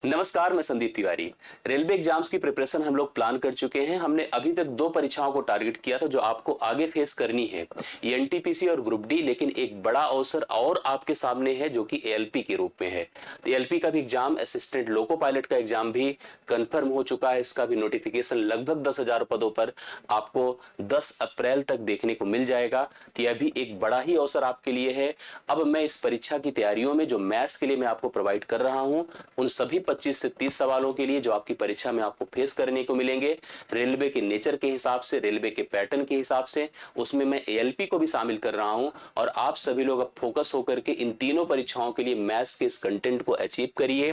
नमस्कार, मैं Sandeep Tiwari. Railway exams की प्रिपरेशन हम लोग प्लान कर चुके हैं। हमने अभी तक दो परीक्षाओं को टारगेट किया था जो आपको आगे फेस करनी है, ये एनटीपीसी और ग्रुप डी। लेकिन एक बड़ा अवसर और आपके सामने है जो कि एएलपी के रूप में है। तो एएलपी का भी एग्जाम, असिस्टेंट लोको पायलट का एग्जाम भी कंफर्म हो चुका है। इसका भी नोटिफिकेशन लगभग 10,000 पदों पर आपको 10 अप्रैल तक देखने को मिल जाएगा। तो यह भी एक बड़ा ही अवसर आपके लिए है। अब मैं इस परीक्षा की तैयारियों में जो मैथ्स के लिए मैं आपको प्रोवाइड कर रहा हूं, उन सभी 25 से 30 सवालों के लिए जो आपकी परीक्षा में आपको फेस करने को मिलेंगे, रेलवे के नेचर के हिसाब से, रेलवे के पैटर्न के हिसाब से, उसमें मैं एएलपी को भी शामिल कर रहा हूं। और आप सभी लोग अब फोकस होकर के इन तीनों परीक्षाओं के लिए मैथ्स के इस कंटेंट को अचीव करिए।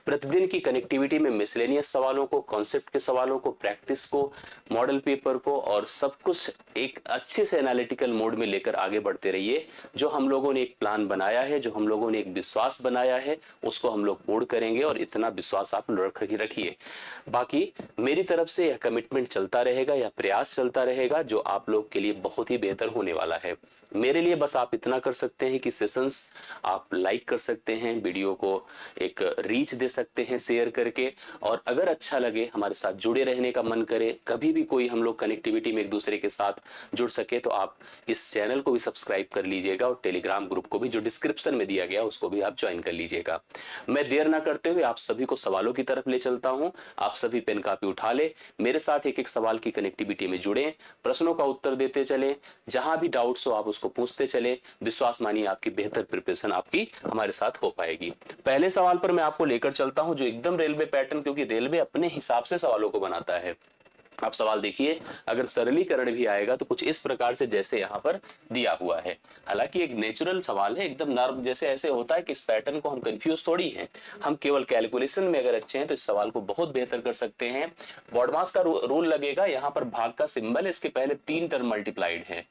प्रतिदिन की कनेक्टिविटी में मिसलेनियस सवालों को, कॉन्सेप्ट के सवालों को, प्रैक्टिस को, मॉडल पेपर को और सब कुछ एक अच्छे से एनालिटिकल मोड में लेकर आगे बढ़ते रहिए। जो हम लोगों ने एक प्लान बनाया है, जो हम लोगों ने एक विश्वास बनाया है, उसको हम लोग पूर्ण करेंगे और इतना विश्वास आप रखिए। बाकी मेरी तरफ से यह कमिटमेंट चलता रहेगा, यह प्रयास चलता रहेगा जो आप लोग के लिए बहुत ही बेहतर होने वाला है। मेरे लिए बस आप इतना कर सकते हैं कि सेशंस आप लाइक कर सकते हैं, वीडियो को एक रीच दे सकते हैं शेयर करके। और अगर अच्छा लगे, हमारे साथ जुड़े रहने का मन करे, कभी भी कोई हम लोग कनेक्टिविटी में एक दूसरे के साथ जुड़ सके, तो आप इस चैनल को भी सब्सक्राइब कर लीजिएगा और टेलीग्राम ग्रुप को भी जो डिस्क्रिप्शन में दिया गया उसको भी आप ज्वाइन कर लीजिएगा। मैं देर ना करते हुए आप सभी को सवालों की तरफ ले चलता हूं। आप सभी पेन कॉपी उठा ले, मेरे साथ एक एक सवाल की कनेक्टिविटी में जुड़े, प्रश्नों का उत्तर देते चले, जहां भी डाउट्स हो आप उसको पूछते चले। विश्वास मानिए आपकी बेहतर प्रिपरेशन आपकी हमारे साथ हो पाएगी। पहले सवाल पर मैं आपको लेकर चलता हूं जो एकदम रेलवे पैटर्न, क्योंकि रेलवे अपने हिसाब से सवालों को बनाता है। आप सवाल देखिए, अगर सरलीकरण भी आएगा तो कुछ इस प्रकार से जैसे यहाँ पर दिया हुआ है। हालांकि एक नेचुरल सवाल है, एकदम नॉर्मल, जैसे ऐसे होता है कि इस पैटर्न को हम कंफ्यूज थोड़ी हैं। हम केवल कैलकुलेशन में अगर अच्छे हैं तो इस सवाल को बहुत बेहतर कर सकते हैं। बॉडमास का रूल लगेगा, यहाँ पर भाग का सिंबल है, इसके पहले 3 टर्म मल्टीप्लाइड है।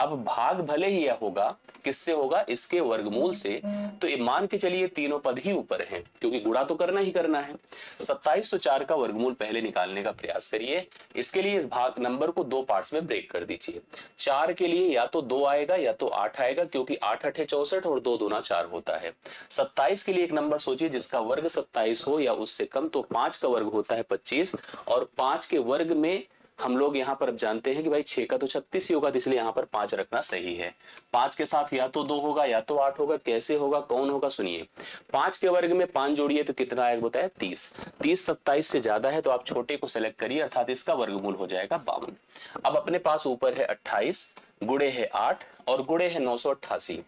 अब भाग भले ही यह होगा, किससे होगा? इसके वर्गमूल से। तो ये मान के चलिए तीनों पद ही ऊपर हैं, क्योंकि गुणा तो करना ही करना है। 2704 का वर्गमूल पहले निकालने का प्रयास करिए। इसके लिए इस भाग नंबर को 2 पार्ट्स में ब्रेक कर दीजिए। 4 के लिए या तो 2 आएगा या तो 8 आएगा, क्योंकि 8 8 64 और 2 दूना 4 होता है। 27 के लिए एक नंबर सोचिए जिसका वर्ग 27 हो या उससे कम, तो 5 का वर्ग होता है 25, और 5 के वर्ग में हम लोग यहाँ पर अब जानते हैं कि भाई 6 का तो 36 ही होगा, तो इसलिए यहाँ पर 5 रखना सही है। 5 के साथ या तो 2 होगा या तो 8 होगा। कैसे होगा, कौन होगा, सुनिए। 5 के वर्ग में 5 जोड़िए तो कितना आएगा, बताया 30। 30 27 से ज्यादा है तो आप छोटे को सेलेक्ट करिए, अर्थात इसका वर्गमूल हो जाएगा 52। अब अपने पास ऊपर है 28, गुणे है 8 और गुणे है 988,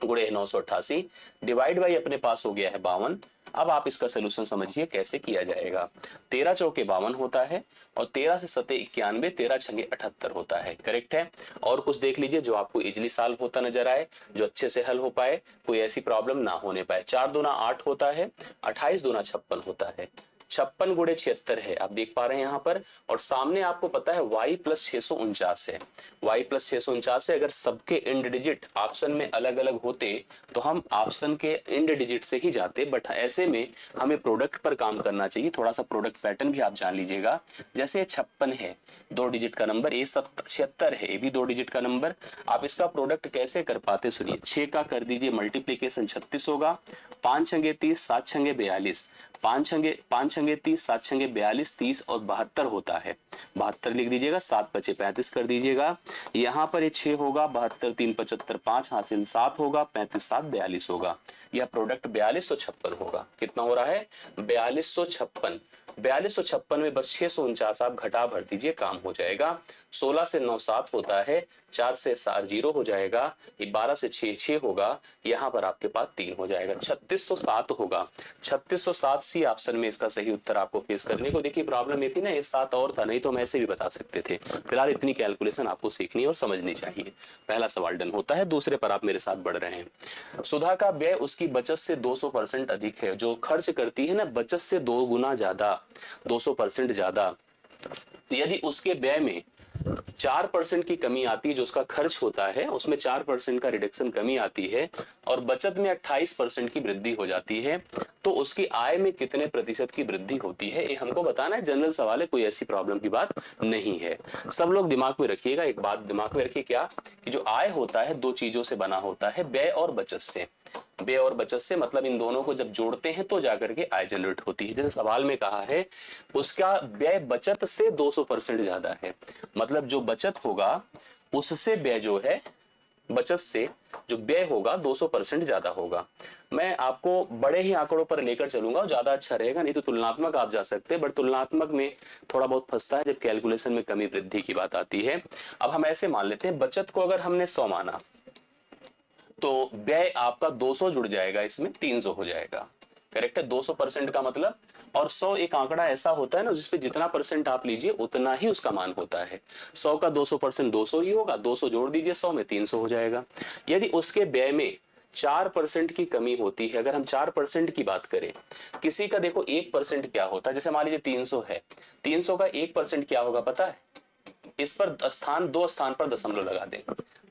गुणे है 988, डिवाइड बाई अपने पास हो गया है 52। अब आप इसका सोल्यूशन समझिए कैसे किया जाएगा। 13 चौके 52 होता है और 13 से 7 91, 13 छंगे 78 होता है। करेक्ट है। और कुछ देख लीजिए जो आपको इजिली सॉल्व होता नजर आए, जो अच्छे से हल हो पाए, कोई ऐसी प्रॉब्लम ना होने पाए। 4 दूना 8 होता है, 28 दूना 56 होता है। 56 गुणे 76 है, आप देख पा रहे हैं यहाँ पर। और सामने आपको पता है y प्लस 649 है। y प्लस 649 है। अगर सबके इंड डिजिट ऑप्शन में अलग अलग होते तो हम ऑप्शन के इंड डिजिट से ही जाते, बट ऐसे में हमें प्रोडक्ट पर काम करना चाहिए। थोड़ा सा प्रोडक्ट पैटर्न भी आप जान लीजिएगा। जैसे 56 है 2 डिजिट का नंबर, ये 76 है, ये भी 2 डिजिट का नंबर। आप इसका प्रोडक्ट कैसे कर पाते, सुनिए। 6 का कर दीजिए मल्टीप्लीकेशन 36 होगा, 5 छंगे 30, 7 छंगे 42, 5 छंगे 30, 7 छंगे 42, 30 और 72 होता है। 72 लिख दीजिएगा, 7 बचे 35 कर दीजिएगा। यहाँ पर ये 6 होगा, 72 3 75 5 हासिल 7 होगा, 35 7 42 होगा। यह प्रोडक्ट 4256 होगा। कितना हो रहा है, 4256। 4256 में बस 649 आप घटा भर दीजिए, काम हो जाएगा। 16 से 9 7 होता है, 4 से 4 0 हो जाएगा, ये 12 से 6 6 होगा, यहाँ पर आपके पास 3 हो जाएगा, 3607 होगा। 3607 सी ऑप्शन में इसका सही उत्तर आपको फेस करने को। देखिए प्रॉब्लम ये थी ना, ये 7 और था, नहीं तो हम ऐसे भी बता सकते थे। फिलहाल इतनी कैलकुलेशन आपको सीखनी और समझनी चाहिए। पहला सवाल डन होता है, दूसरे पर आप मेरे साथ बढ़ रहे हैं। सुधा का व्यय उसकी बचत से 200% अधिक है। जो खर्च करती है ना, बचत से 2 गुना ज्यादा, 200% ज्यादा। यदि उसके व्यय में 4% की कमी आती है, जो उसका खर्च होता है उसमें 4% का रिडक्शन कमी आती है, और बचत में 28% की वृद्धि हो जाती है, तो उसकी आय में कितने प्रतिशत की वृद्धि होती है, ये हमको बताना है। जनरल सवाल है, कोई ऐसी प्रॉब्लम की बात नहीं है। सब लोग दिमाग में रखिएगा, एक बात दिमाग में रखिए, क्या कि जो आय होता है 2 चीजों से बना होता है, व्यय और बचत से। व्यय और बचत से, मतलब इन दोनों को जब जोड़ते हैं तो जाकर के आय जनरेट होती है। जैसे सवाल में कहा है उसका व्यय बचत से 200% ज्यादा है, मतलब जो बचत होगा उससे व्यय जो है, बचत से जो व्यय होगा 200% ज्यादा होगा। मैं आपको बड़े ही आंकड़ों पर लेकर चलूंगा, ज्यादा अच्छा रहेगा, नहीं तो तुलनात्मक आप जा सकते हैं, बट तुलनात्मक में थोड़ा बहुत फंसता है जब कैलकुलेशन में कमी वृद्धि की बात आती है। अब हम ऐसे मान लेते हैं बचत को अगर हमने 100 माना तो व्यय आपका 200 जुड़ जाएगा, इसमें 300 हो जाएगा। करेक्ट है, 200% का मतलब, और 100 एक आंकड़ा ऐसा होता है ना जिसपे जितना परसेंट आप लीजिए उतना ही उसका मान होता है। 100 का 200% 200 ही होगा, 200 जोड़ दीजिए 100 में, 300 हो जाएगा। यदि उसके व्यय में 4% की कमी होती है, अगर हम 4% की बात करें, किसी का देखो 1% क्या होता है, जैसे मान लीजिए 300 है, 300 का 1% क्या होगा पता है, इस पर स्थान, दो स्थान पर दशमलव लगा दें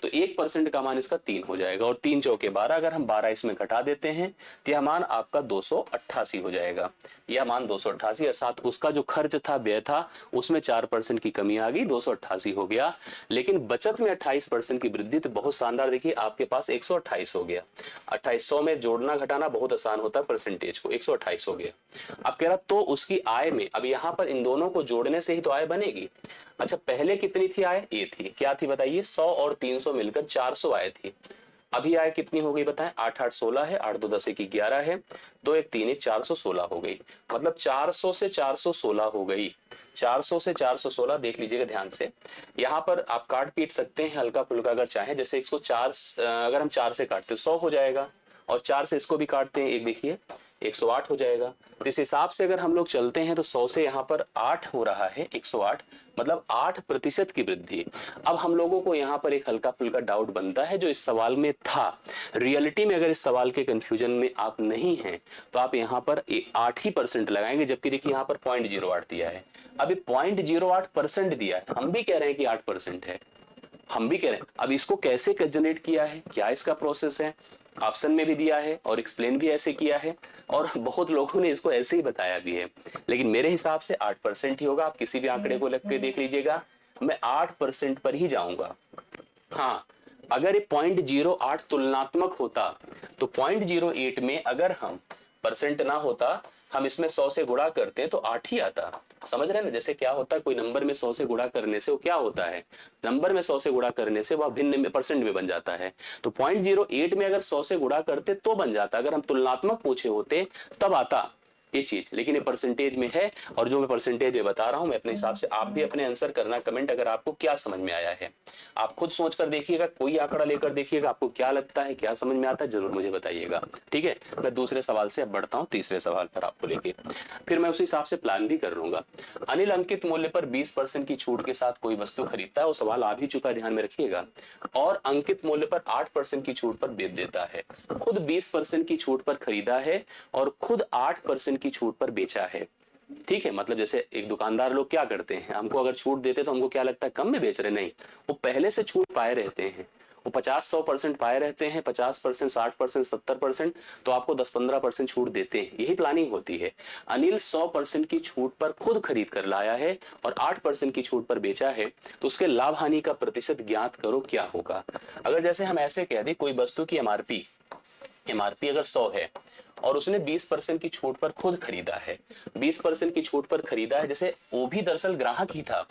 तो 1% का मान इसका 3 हो जाएगा, और 3 चौके 12, अगर हम 12 इसमें घटा देते हैं तो यह मान आपका 288 हो जाएगा। यह मान 288, और साथ उसका जो खर्च था, व्यय था, उसमें 4% की कमी आ गई, 288 हो गया। लेकिन बचत में 28% की वृद्धि, तो बहुत शानदार, देखिए आपके पास 128 हो गया। 2800 में जोड़ना घटाना बहुत आसान होता है परसेंटेज को, 128 हो गया। अब कह रहा तो उसकी आय में, अब यहां पर इन दोनों को जोड़ने से ही तो आय बनेगी। अच्छा, पहले कितनी थी आय, ये थी, क्या थी बताइए, 100 और 300 मिलकर 400 आय थी। अभी आय कितनी हो गई बताएं, 8 8 16 है, 8 2 10 1 11 है, 2 1 3 1 416 हो गई, मतलब 400 से 416 हो गई। 400 से 416 देख लीजिएगा ध्यान से, यहां पर आप काट पीट सकते हैं हल्का फुल्का अगर चाहें, जैसे इसको 4, अगर हम 4 से काटते 100 हो जाएगा, और 4 से इसको भी काटते हैं, एक देखिए 108 हो जाएगा। तो इस हिसाब से अगर हम लोग चलते हैं तो 100 से यहाँ पर 8 हो रहा है, 108, मतलब 8% की वृद्धि। अब हम लोगों को यहाँ पर एक हल्का फुल्का डाउट बनता है जो इस सवाल में था। रियलिटी में अगर इस सवाल के कंफ्यूजन में आप नहीं हैं तो आप यहाँ पर 8% लगाएंगे, जबकि देखिए यहाँ पर 0.08 दिया है। अभी 0.08% दिया है, हम भी कह रहे हैं कि 8% है, हम भी कह रहे हैं। अब इसको कैसे जनरेट किया है, क्या इसका प्रोसेस है, ऑप्शन में भी दिया है और एक्सप्लेन भी ऐसे किया है, और बहुत लोगों ने इसको ऐसे ही बताया भी है, लेकिन मेरे हिसाब से 8% ही होगा। आप किसी भी आंकड़े को लग के देख लीजिएगा, मैं 8% पर ही जाऊंगा। हाँ, अगर ये 0.08 तुलनात्मक होता तो 0.08 में अगर हम परसेंट ना होता, हम इसमें 100 से गुणा करते तो 8 ही आता। समझ रहे हैं ना, जैसे क्या होता है, कोई नंबर में 100 से गुणा करने से वो क्या होता है, नंबर में 100 से गुणा करने से वह भिन्न में परसेंट में बन जाता है। तो 0.08 में अगर 100 से गुणा करते तो बन जाता, अगर हम तुलनात्मक पूछे होते तब आता ये चीज, लेकिन ये परसेंटेज में है, और जो मैं परसेंटेज में बता रहा हूं मैं अपने हिसाब से, आप भी अपने आंसर करना कमेंट, अगर आपको क्या समझ में आया है। आप खुद सोच कर देखिएगा, कोई आंकड़ा लेकर देखिएगा, आपको क्या लगता है, क्या समझ में आता है, जरूर मुझे बताइएगा। ठीक है, मैं दूसरे सवाल से अब बढ़ता हूं तीसरे सवाल पर आपको लेके, फिर मैं उसी हिसाब से प्लान भी कर लूंगा। अनिल अंकित मूल्य पर 20% की छूट के साथ कोई वस्तु खरीदता है, वो सवाल आ भी चुका है, ध्यान में रखिएगा, और अंकित मूल्य पर 8% की छूट पर बेच देता है। खुद 20% की छूट पर खरीदा है और खुद 8% की छूट पर बेचा है। ठीक है, मतलब जैसे एक दुकानदार लोग क्या करते हैं, हमको अगर छूट देते तो हमको क्या लगता है कम में बेच रहे, नहीं, वो पहले से छूट पाए रहते हैं, वो 50-100% पाए रहते हैं, 50%, 60%, 70%, तो आपको 10-15% छूट देते हैं, यही प्लानिंग होती है। अनिल 100% की छूट पर खुद खरीद कर लाया है और 8% की छूट पर बेचा है, तो उसके लाभ हानि का प्रतिशत ज्ञात करो, क्या होगा। अगर जैसे हम ऐसे कह दें, कोई वस्तु की एमआरपी अगर 100 है और उसने 20% की छूट पर खुद खरीदा है, 20% की छूट पर खरीदा है, जैसे वो भी दरअसल ग्राहक ही था,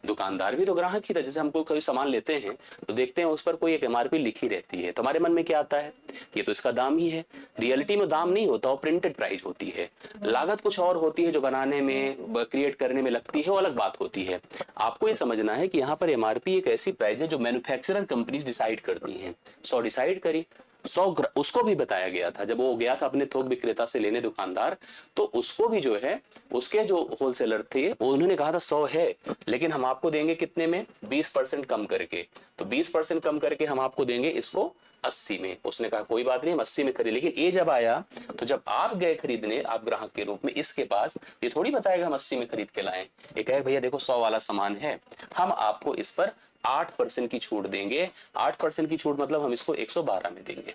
दुकानदार भी तो ग्राहक ही था। जैसे हमको कोई सामान लेते हैं तो देखते हैं उस पर कोई एक एमआरपी लिखी रहती है, तो हमारे मन में क्या आता है, ये तो इसका दाम ही है। रियलिटी में दाम नहीं होता, वो प्रिंटेड प्राइस होती है, लागत कुछ और होती है, जो बनाने में, क्रिएट करने में लगती है, वो अलग बात होती है। आपको ये समझना है कि यहाँ पर एमआरपी एक ऐसी प्राइस है जो मैन्युफैक्चरर कंपनीज डिसाइड करती हैं। 100 डिसाइड करी, 100 उसको भी बताया गया था, जब वो गया था अपने थोक विक्रेता से लेने दुकानदार, तो उसको भी जो है, उसके जो होलसेलर थे उन्होंने कहा था 100 है, लेकिन हम आपको देंगे कितने में, 20% कम करके। तो 20% कम करके हम आपको देंगे इसको 80 में। उसने कहा कोई बात नहीं, हम 80 में खरीद, लेकिन ये जब आया तो जब आप गए खरीदने, आप ग्राहक के रूप में इसके पास, ये थोड़ी बताएगा हम 80 में खरीद के लाए, ये कहे भैया देखो 100 वाला सामान है, हम आपको इस पर 8% की छूट देंगे। 8% की छूट मतलब हम इसको 112 में देंगे।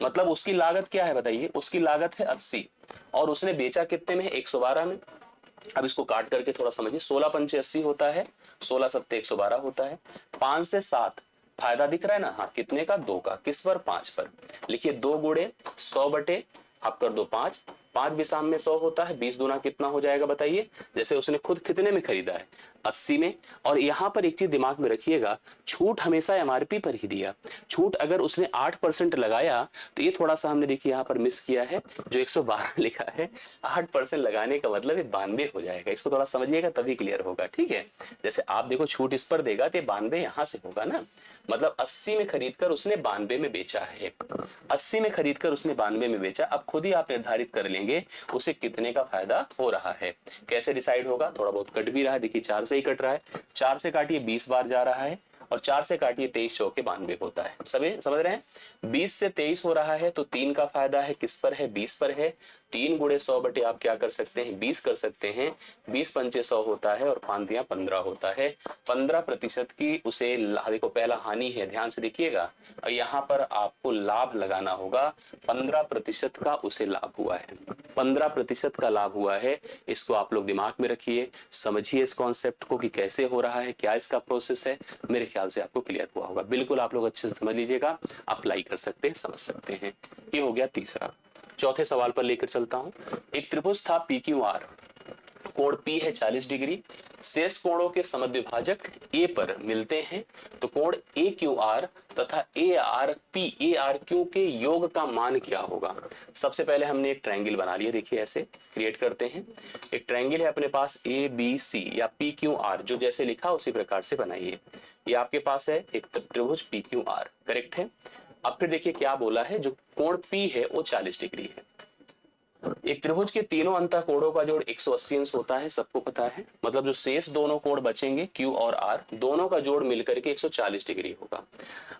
मतलब उसकी लागत क्या है बताइए, उसकी लागत है 80 और उसने बेचा कितने में, 112 में। अब इसको काट करके थोड़ा समझिए, 16 पंचे 80 होता है, 16 सत्ते 112 होता है, 5 से 7 फायदा दिख रहा है ना, हाँ कितने का, 2 का, किस पर, 5 पर। लिखिए 2 गुणे 100 बटे आप कर दो 5, 5 भी साम में 100 होता है, 20 दूना कितना हो जाएगा बताइए। जैसे उसने खुद कितने में खरीदा है, 80 में। और यहां पर एक चीज दिमाग में रखिएगा, छूट हमेशा एमआरपी पर ही दिया। छूट अगर उसने 8% लगाया तो ये थोड़ा सा हमने देखिए यहाँ पर मिस किया है, जो 112 लिखा है, 8% लगाने का मतलब ये 92 हो जाएगा। इसको थोड़ा समझिएगा तभी क्लियर होगा, ठीक है। जैसे आप देखो छूट इस पर देगा तो 92 यहां से होगा ना, मतलब 80 में खरीदकर उसने 92 में बेचा है, 80 में खरीदकर उसने 92 में बेचा। अब खुद ही आप निर्धारित कर लेंगे उसे कितने का फायदा हो रहा है। कैसे डिसाइड होगा, थोड़ा बहुत कट भी रहा है, देखिए 4 से ही कट रहा है, 4 से काटिए 20 बार जा रहा है, और 4 से काटिए 23 चौके 92 होता है। सभी समझ रहे हैं, 20 से 23 हो रहा है तो 3 का फायदा है, किस पर है, 20 पर है। 3 गुणे 100 बटे आप क्या कर सकते हैं, 20 कर सकते हैं, 20 पंचे 100 होता है और 5 दिया 15 होता है। 15% की उसे देखो पहला हानि है, ध्यान से देखिएगा, और यहाँ पर आपको लाभ लगाना होगा। 15% का उसे लाभ हुआ है, 15% का लाभ हुआ है। इसको आप लोग दिमाग में रखिए, समझिए इस कॉन्सेप्ट को कि कैसे हो रहा है, क्या इसका प्रोसेस है। मेरे ख्याल से आपको क्लियर हुआ होगा, बिल्कुल आप लोग अच्छे से समझ लीजिएगा, अप्लाई कर सकते हैं, समझ सकते हैं। ये हो गया तीसरा। चौथे सवाल पर लेकर चलता हूं। एक त्रिभुज था पी क्यू आर, कोण P है 40 डिग्री, शेष कोणों के समद्विभाजक A पर मिलते हैं, तो कोण AQR तथा ARQ के योग का मान क्या होगा। सबसे पहले हमने एक ट्रायंगल बना लिया, देखिए ऐसे क्रिएट करते हैं। एक ट्रायंगल है अपने पास ABC या PQR, जो जैसे लिखा उसी प्रकार से बनाइए। ये आपके पास है एक त्रिभुज PQR, करेक्ट है। अब फिर देखिए क्या बोला है, जो कोण P है वो 40 डिग्री है। एक त्रिभुज के तीनों अंतः कोणों का जोड़ 180 अंश होता है, सबको पता है। मतलब जो शेष दोनों कोण बचेंगे Q और R, दोनों का जोड़ मिलकर के 140 डिग्री होगा।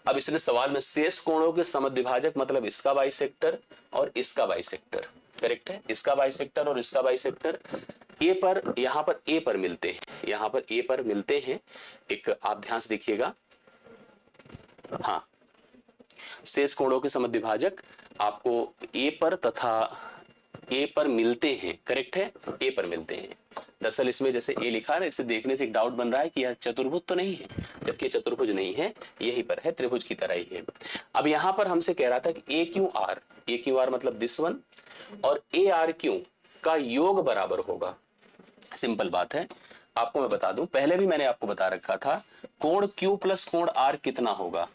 अब इसने सवाल में शेष कोणों के समद्विभाजक मतलब इसका बाइसेक्टर और इसका बाइसेक्टर, करेक्ट है, इसका बाइसेक्टर और इसका बाइसेक्टर A पर, यहां पर A पर मिलते हैं, यहां पर A पर मिलते हैं। एक आप ध्यान से देखिएगा, हाँ शेष कोणों के समद्विभाजक आपको A पर तथा A पर मिलते हैं, करेक्ट है, A पर मिलते हैं। दरअसल इसमें जैसे A लिखा है ना, इसे देखने से एक डाउट बन रहा है कि यह चतुर्भुज तो नहीं है, जबकि चतुर्भुज नहीं है, यही पर है, त्रिभुज की तरह ही है। अब यहां पर हमसे कह रहा था कि AQR मतलब दिस वन और ARQ का योग बराबर होगा। सिंपल बात है, आपको मैं बता दूं, पहले भी मैंने आपको बता रखा था, कोण Q प्लस कोण R कितना होगा,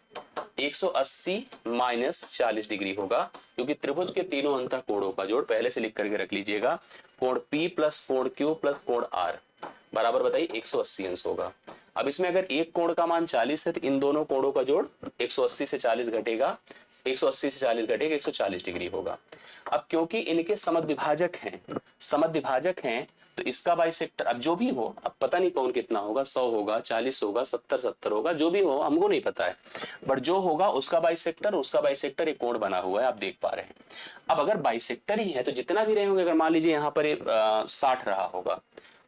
180 माइनस 40 डिग्री होगा, क्योंकि त्रिभुज के तीनों अंतः कोणों का जोड़ पहले से लिख करके रख लीजिएगा, कोण P प्लस कोण Q प्लस कोण R बराबर बताइए 180 अंश होगा। अब इसमें अगर एक कोण का मान 40 है तो इन दोनों कोणों का जोड़ 180 से 40 घटेगा, 180 से 40 घटेगा, 140 डिग्री होगा। अब क्योंकि इनके समद्विभाजक हैं तो इसका बाइसेक्टर, अब जो भी हो, अब पता नहीं कौन कितना होगा, 100 होगा, 40 होगा, 70 होगा, जो भी हो हमको नहीं पता है, बट जो होगा उसका बाइसेक्टर एक कोण बना हुआ है, आप देख पा रहे हैं। अब अगर बाइसेक्टर ही है तो जितना भी रहे होंगे, अगर मान लीजिए यहाँ पर 60 रहा होगा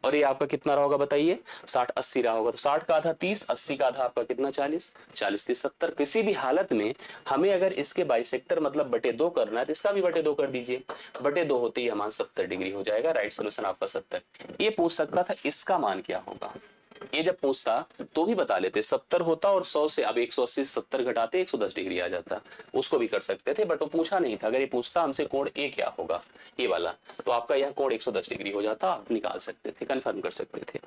और ये आपका कितना रहा होगा बताइए, 60 80 रहा होगा, तो 60 का आधा 30, 80 का आधा आपका कितना 40, 40 30 70। किसी भी हालत में हमें अगर इसके बाइसेक्टर मतलब बटे 2 करना है तो इसका भी बटे 2 कर दीजिए, बटे 2 होते ही मान 70 डिग्री हो जाएगा। राइट सोल्यूशन आपका 70। ये पूछ सकता था इसका मान क्या होगा, ये जब पूछता तो भी बता लेते, 70 होता और 100 से अब 180 से 70 घटाते 110 डिग्री आ जाता, उसको भी कर सकते थे, बट वो पूछा नहीं था। अगर ये पूछता हमसे कोण ए क्या होगा, ये वाला, तो आपका यह कोण 110 डिग्री हो जाता, आप निकाल सकते थे, कंफर्म कर सकते थे।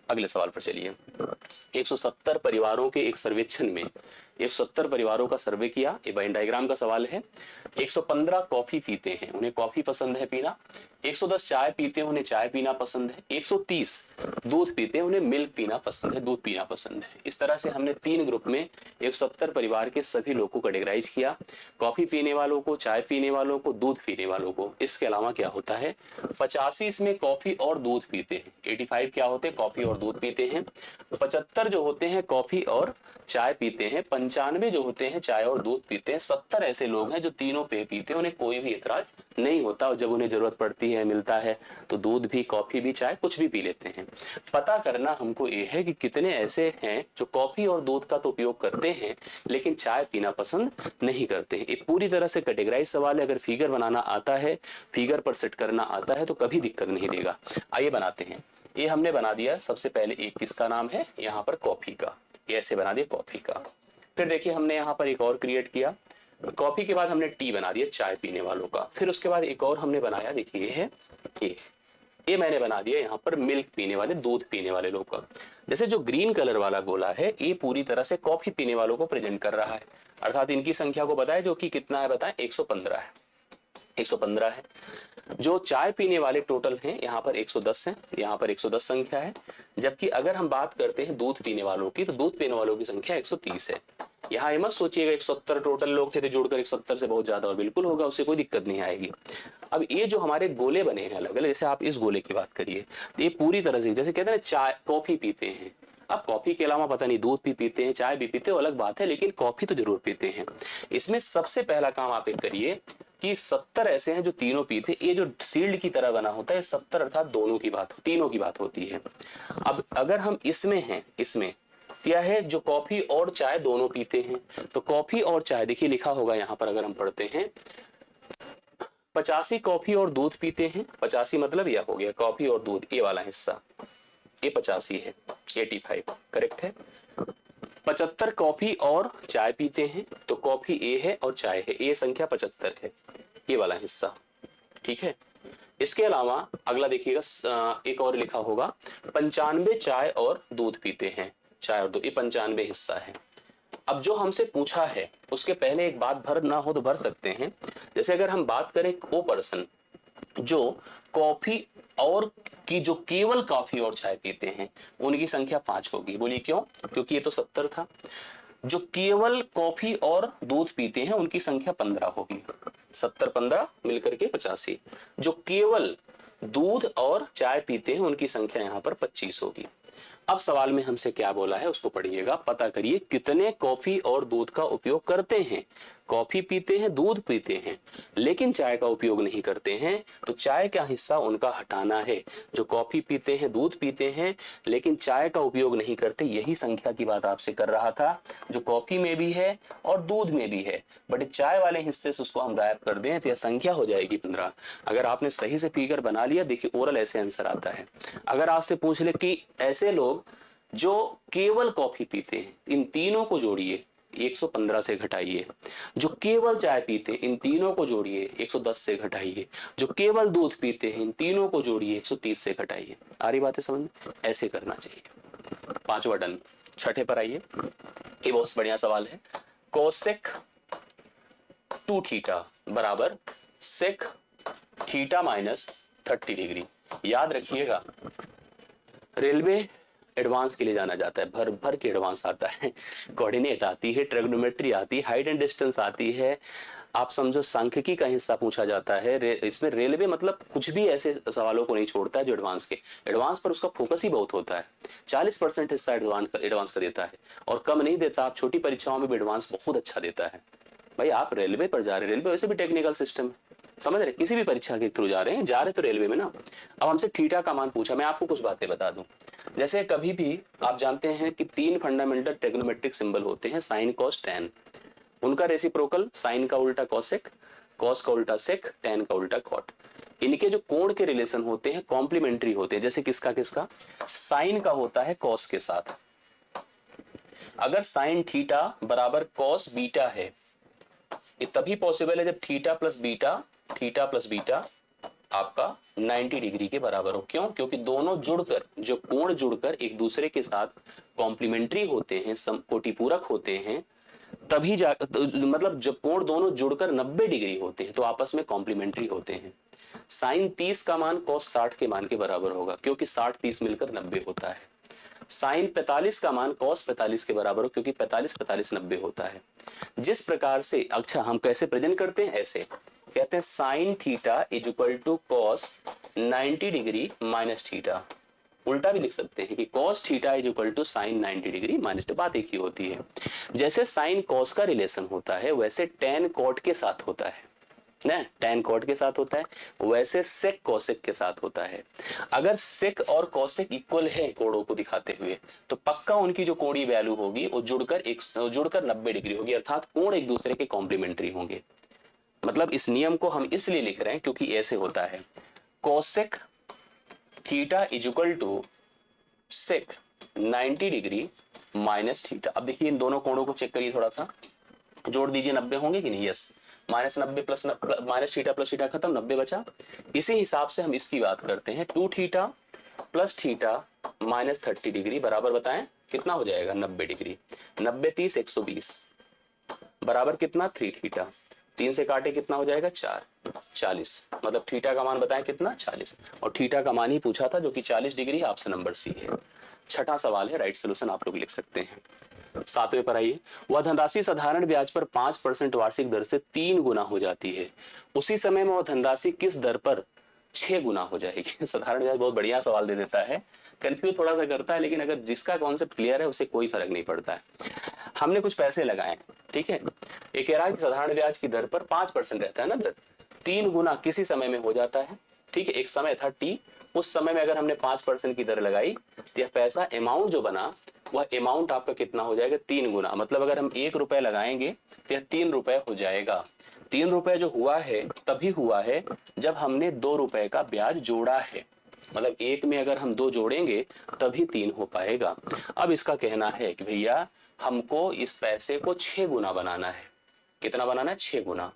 अगले सवाल पर चलिए। 170 परिवारों के एक सर्वेक्षण में 170 परिवारों का सर्वे किया, ये वेन डायग्राम का सवाल है। 115 कॉफी पीते हैं, उन्हें कॉफी पसंद है पीना। 110 चाय पीते हैं, उन्हें चाय पीना पसंद है। 130 दूध पीते हैं, उन्हें मिल्क पीना पसंद है, दूध पीना पसंद है। इस तरह से हमने 3 ग्रुप में 170 परिवार के सभी लोगों को कैटेगराइज किया, कॉफी पीने वालों को, चाय पीने वालों को, दूध पीने वालों को। इसके अलावा क्या होता है, 85 इसमें कॉफी और दूध पीते हैं, 85 क्या होते हैं, कॉफी और दूध पीते हैं। 75 जो होते हैं कॉफी और चाय पीते हैं, 95 जो होते हैं चाय और दूध पीते हैं। 70 ऐसे लोग हैं जो तीनों पे पीते हैं, उन्हें कोई भी इतराज नहीं होता, और जब उन्हें जरूरत पड़ती है, मिलता है, तो दूध भी, कॉफी भी, चाय कुछ भी पी लेते हैं। पता करना हमको ये है कि कितने ऐसे हैं जो कॉफी और दूध का तो उपयोग करते हैं लेकिन चाय पीना पसंद नहीं करते हैं। ये पूरी तरह से कैटेगराइज सवाल है। अगर फिगर बनाना आता है, फिगर पर सेट करना आता है तो कभी दिक्कत नहीं देगा। आइए बनाते हैं। ये हमने बना दिया। सबसे पहले एक किसका नाम है, यहाँ पर कॉफी का, ये ऐसे बना दिया कॉफी का। फिर देखिए हमने यहाँ पर एक और क्रिएट किया, कॉफी के बाद हमने टी बना दिया चाय पीने वालों का। फिर उसके बाद एक और हमने बनाया, देखिए ये है ये मैंने बना दिया यहाँ पर मिल्क पीने वाले, दूध पीने वाले लोग का। जैसे जो ग्रीन कलर वाला गोला है ये पूरी तरह से कॉफी पीने वालों को प्रेजेंट कर रहा है, अर्थात इनकी संख्या को बताए जो कि कितना है बताएं, 115 है, 115 है। जो चाय पीने वाले टोटल हैं यहाँ पर 110 हैं, यहाँ पर 110 संख्या है। जबकि अगर हम बात करते हैं दूध पीने वालों की, तो दूध पीने वालों की संख्या 130 है। यहाँ ये मत सोचिएगा 170 टोटल लोग थे तो जोड़कर 170 से बहुत ज्यादा, और बिल्कुल होगा, उससे कोई दिक्कत नहीं आएगी। अब ये जो हमारे गोले बने हैं अलग अलग, जैसे आप इस गोले की बात करिए, ये पूरी तरह से जैसे कहते हैं ना चाय कॉफी पीते हैं, अब कॉफी के अलावा पता नहीं दूध भी पीते हैं, चाय भी पीते हैं, अलग बात है, लेकिन कॉफी तो जरूर पीते हैं। इसमें सबसे पहला काम आप एक करिए कि 70 ऐसे हैं जो तीनों पीते, ये जो सील्ड की तरह बना होता है 70 अर्थात दोनों की बात, तीनों की बात होती है। अब अगर हम इसमें हैं, इसमें क्या है जो कॉफी और चाय दोनों पीते हैं, तो कॉफी और चाय देखिए लिखा होगा यहाँ पर, अगर हम पढ़ते हैं 85 कॉफी और दूध पीते हैं, 85 मतलब यह हो गया कॉफी और दूध, ये वाला हिस्सा ये 85 है, 85 करेक्ट है। 75 कॉफी और चाय पीते हैं, तो कॉफी ए है और चाय है, ये संख्या 75 है, ये वाला हिस्सा, ठीक है। इसके अलावा अगला देखिएगा एक और लिखा होगा 95 चाय और दूध पीते हैं, चाय और दूध, ये 95 हिस्सा है। अब जो हमसे पूछा है उसके पहले एक बात भर ना हो तो भर सकते हैं, जैसे अगर हम बात करें वो पर्सन जो कॉफी और की जो केवल कॉफी और चाय पीते हैं उनकी संख्या 5 होगी, बोलिए क्यों, क्योंकि ये तो 70 था। जो केवल कॉफी और दूध पीते हैं उनकी संख्या 15 होगी, 70 15 मिलकर के 85। जो केवल दूध और चाय पीते हैं उनकी संख्या यहाँ पर 25 होगी। अब सवाल में हमसे क्या बोला है उसको पढ़िएगा, पता करिए कितने कॉफी और दूध का उपयोग करते हैं। कॉफी पीते हैं, दूध पीते हैं, लेकिन चाय का उपयोग नहीं करते हैं, तो चाय का हिस्सा उनका हटाना है। जो कॉफी पीते हैं, दूध पीते हैं, लेकिन चाय का उपयोग नहीं करते, यही संख्या की बात आपसे कर रहा था, जो कॉफी में भी है और दूध में भी है, बट चाय वाले हिस्से से उसको हम गायब कर दें तो यह संख्या हो जाएगी 15। अगर आपने सही से फिगर बना लिया, देखिए ओरल ऐसे आंसर आता है। अगर आपसे पूछ ले कि ऐसे लोग जो केवल कॉफी पीते हैं, इन तीनों को जोड़िए, 115 से घटाइए। जो केवल चाय पीते हैं, इन तीनों को जोड़िए, 110 से घटाइए। जो केवल दूध पीते हैं, इन तीनों को जोड़िए, 130 से घटाइए। आ रही बात है समझ में, ऐसे करना चाहिए। पांचवा डन। छठे पर आइए, ये बहुत बढ़िया सवाल है। कोसेक 2 थीटा बराबर सेक थीटा माइनस 30 डिग्री। याद रखिएगा रेलवे एडवांस के लिए जाना जाता है, भर भर के एडवांस आता है, कोऑर्डिनेट आती है, ट्रिग्नोमेट्री आती है, हाइट एंड डिस्टेंस आती है, आप समझो सांख्यिकी का हिस्सा पूछा जाता है। इसमें रेलवे मतलब कुछ भी ऐसे सवालों को नहीं छोड़ता है जो एडवांस पर उसका फोकस ही बहुत होता है। 40% हिस्सा एडवांस का देता है और कम नहीं देता। आप छोटी परीक्षाओं में भी एडवांस बहुत अच्छा देता है। भाई आप रेलवे पर जा रहे, रेलवे वैसे भी टेक्निकल सिस्टम है, समझ रहे, किसी भी परीक्षा के थ्रू जा रहे तो रेलवे में ना। अब हमसे थीटा का मान पूछा, मैं आपको कुछ बातें बता दूं। जैसे कभी भी आप जानते हैं कि 3 फंडामेंटल ट्रिग्नोमेट्रिक सिंबल होते हैं, साइन कॉस टैन। उनका रेसिप्रोकल, साइन का उल्टा कॉसेक, कॉस का उल्टा सेक, टैन का उल्टा कॉट। इनके जो कोण के रिलेशन होते हैं कॉम्प्लीमेंट्री होते हैं। जैसे किसका किसका, साइन का होता है कॉस के साथ। अगर साइन थीटा बराबर कॉस बीटा है, ये तभी पॉसिबल है जब थीटा प्लस बीटा आपका 90 डिग्री के बराबर हो। क्यों? क्योंकि दोनों जुड़कर, जो कोण जुड़कर एक दूसरे के साथ कॉम्प्लीमेंट्री होते हैं, कोटिपूरक होते हैं, तभी मतलब जब कोण दोनों जुड़कर 90 डिग्री होते हैं तो आपस में कॉम्प्लीमेंट्री होते हैं। साइन 30 का मान कॉस 60 के मान के बराबर होगा, क्योंकि 60 30 मिलकर 90 होता है। साइन 45 का मान कॉस 45 के बराबर हो, क्योंकि 45 45 90 होता है। जिस प्रकार से, अच्छा हम कैसे प्रेजेंट करते हैं, ऐसे कहते हैं sine theta is equal to cos 90 degree minus theta. उल्टा भी लिख सकते हैं कि cos theta is equal to sine 90 degree minus, बात एक ही होती है। जैसे साइन कॉस का रिलेशन होता है वैसे टेन कॉट के साथ होता है ना, टैन कॉट के साथ होता है, वैसे सेक कोसेक के साथ होता है। अगर सेक और कोसेक इक्वल है कोणों को दिखाते हुए, तो पक्का उनकी जो कोणीय वैल्यू होगी वो जुड़कर 90 डिग्री होगी, अर्थात कोण एक दूसरे के कॉम्प्लीमेंट्री होंगे। मतलब इस नियम को हम इसलिए लिख रहे हैं क्योंकि ऐसे होता है, cosec theta is equal to sec 90 degree minus theta. अब देखिए इन दोनों कोणों को चेक करिए, थोड़ा सा जोड़ दीजिए, 90 होंगे कि नहीं? Yes, minus 90 plus minus theta plus theta खत्म, 90 बचा। इसी हिसाब से हम इसकी बात करते हैं, 2 theta plus theta minus 30 degree बराबर बताएं कितना हो जाएगा? 90 डिग्री। 90 30 120 बराबर कितना? 3 थीटा। 3 से काटे कितना हो जाएगा? 4, 40। मतलब थीटा का मान बताएं कितना? 40। और थीटा का मान ही पूछा था जो कि 40 डिग्री है। ऑप्शन नंबर सी है। छठा सवाल है, राइट सोल्यूशन आप लोग लिख सकते हैं। 7वें पर आइए, वह धनराशि साधारण ब्याज पर 5% वार्षिक दर से 3 गुना हो जाती है, उसी समय में वह धनराशि किस दर पर 6 गुना हो जाएगी? साधारण ब्याज बहुत बढ़िया सवाल दे देता है, कंफ्यूज थोड़ा सा करता है, लेकिन अगर जिसका कॉन्सेप्ट क्लियर है उसे कोई फर्क नहीं पड़ता है। हमने कुछ पैसे लगाए, ठीक है, एक कह रहा है कि साधारण ब्याज की दर पर 5% रहता है ना दर, 3 गुना किसी समय में हो जाता है, ठीक है। एक समय था टी, उस समय में अगर हमने 5% की दर लगाई तो यह पैसा अमाउंट जो बना वह अमाउंट आपका कितना हो जाएगा? 3 गुना। मतलब अगर हम 1 रुपए लगाएंगे तो यह 3 रुपए हो जाएगा। 3 रुपए जो हुआ है तभी हुआ है जब हमने 2 रुपए का ब्याज जोड़ा है। मतलब एक में अगर हम 2 जोड़ेंगे तभी 3 हो पाएगा। अब इसका कहना है कि भैया हमको इस पैसे को 6 गुना बनाना है। कितना बनाना है? 6 गुना।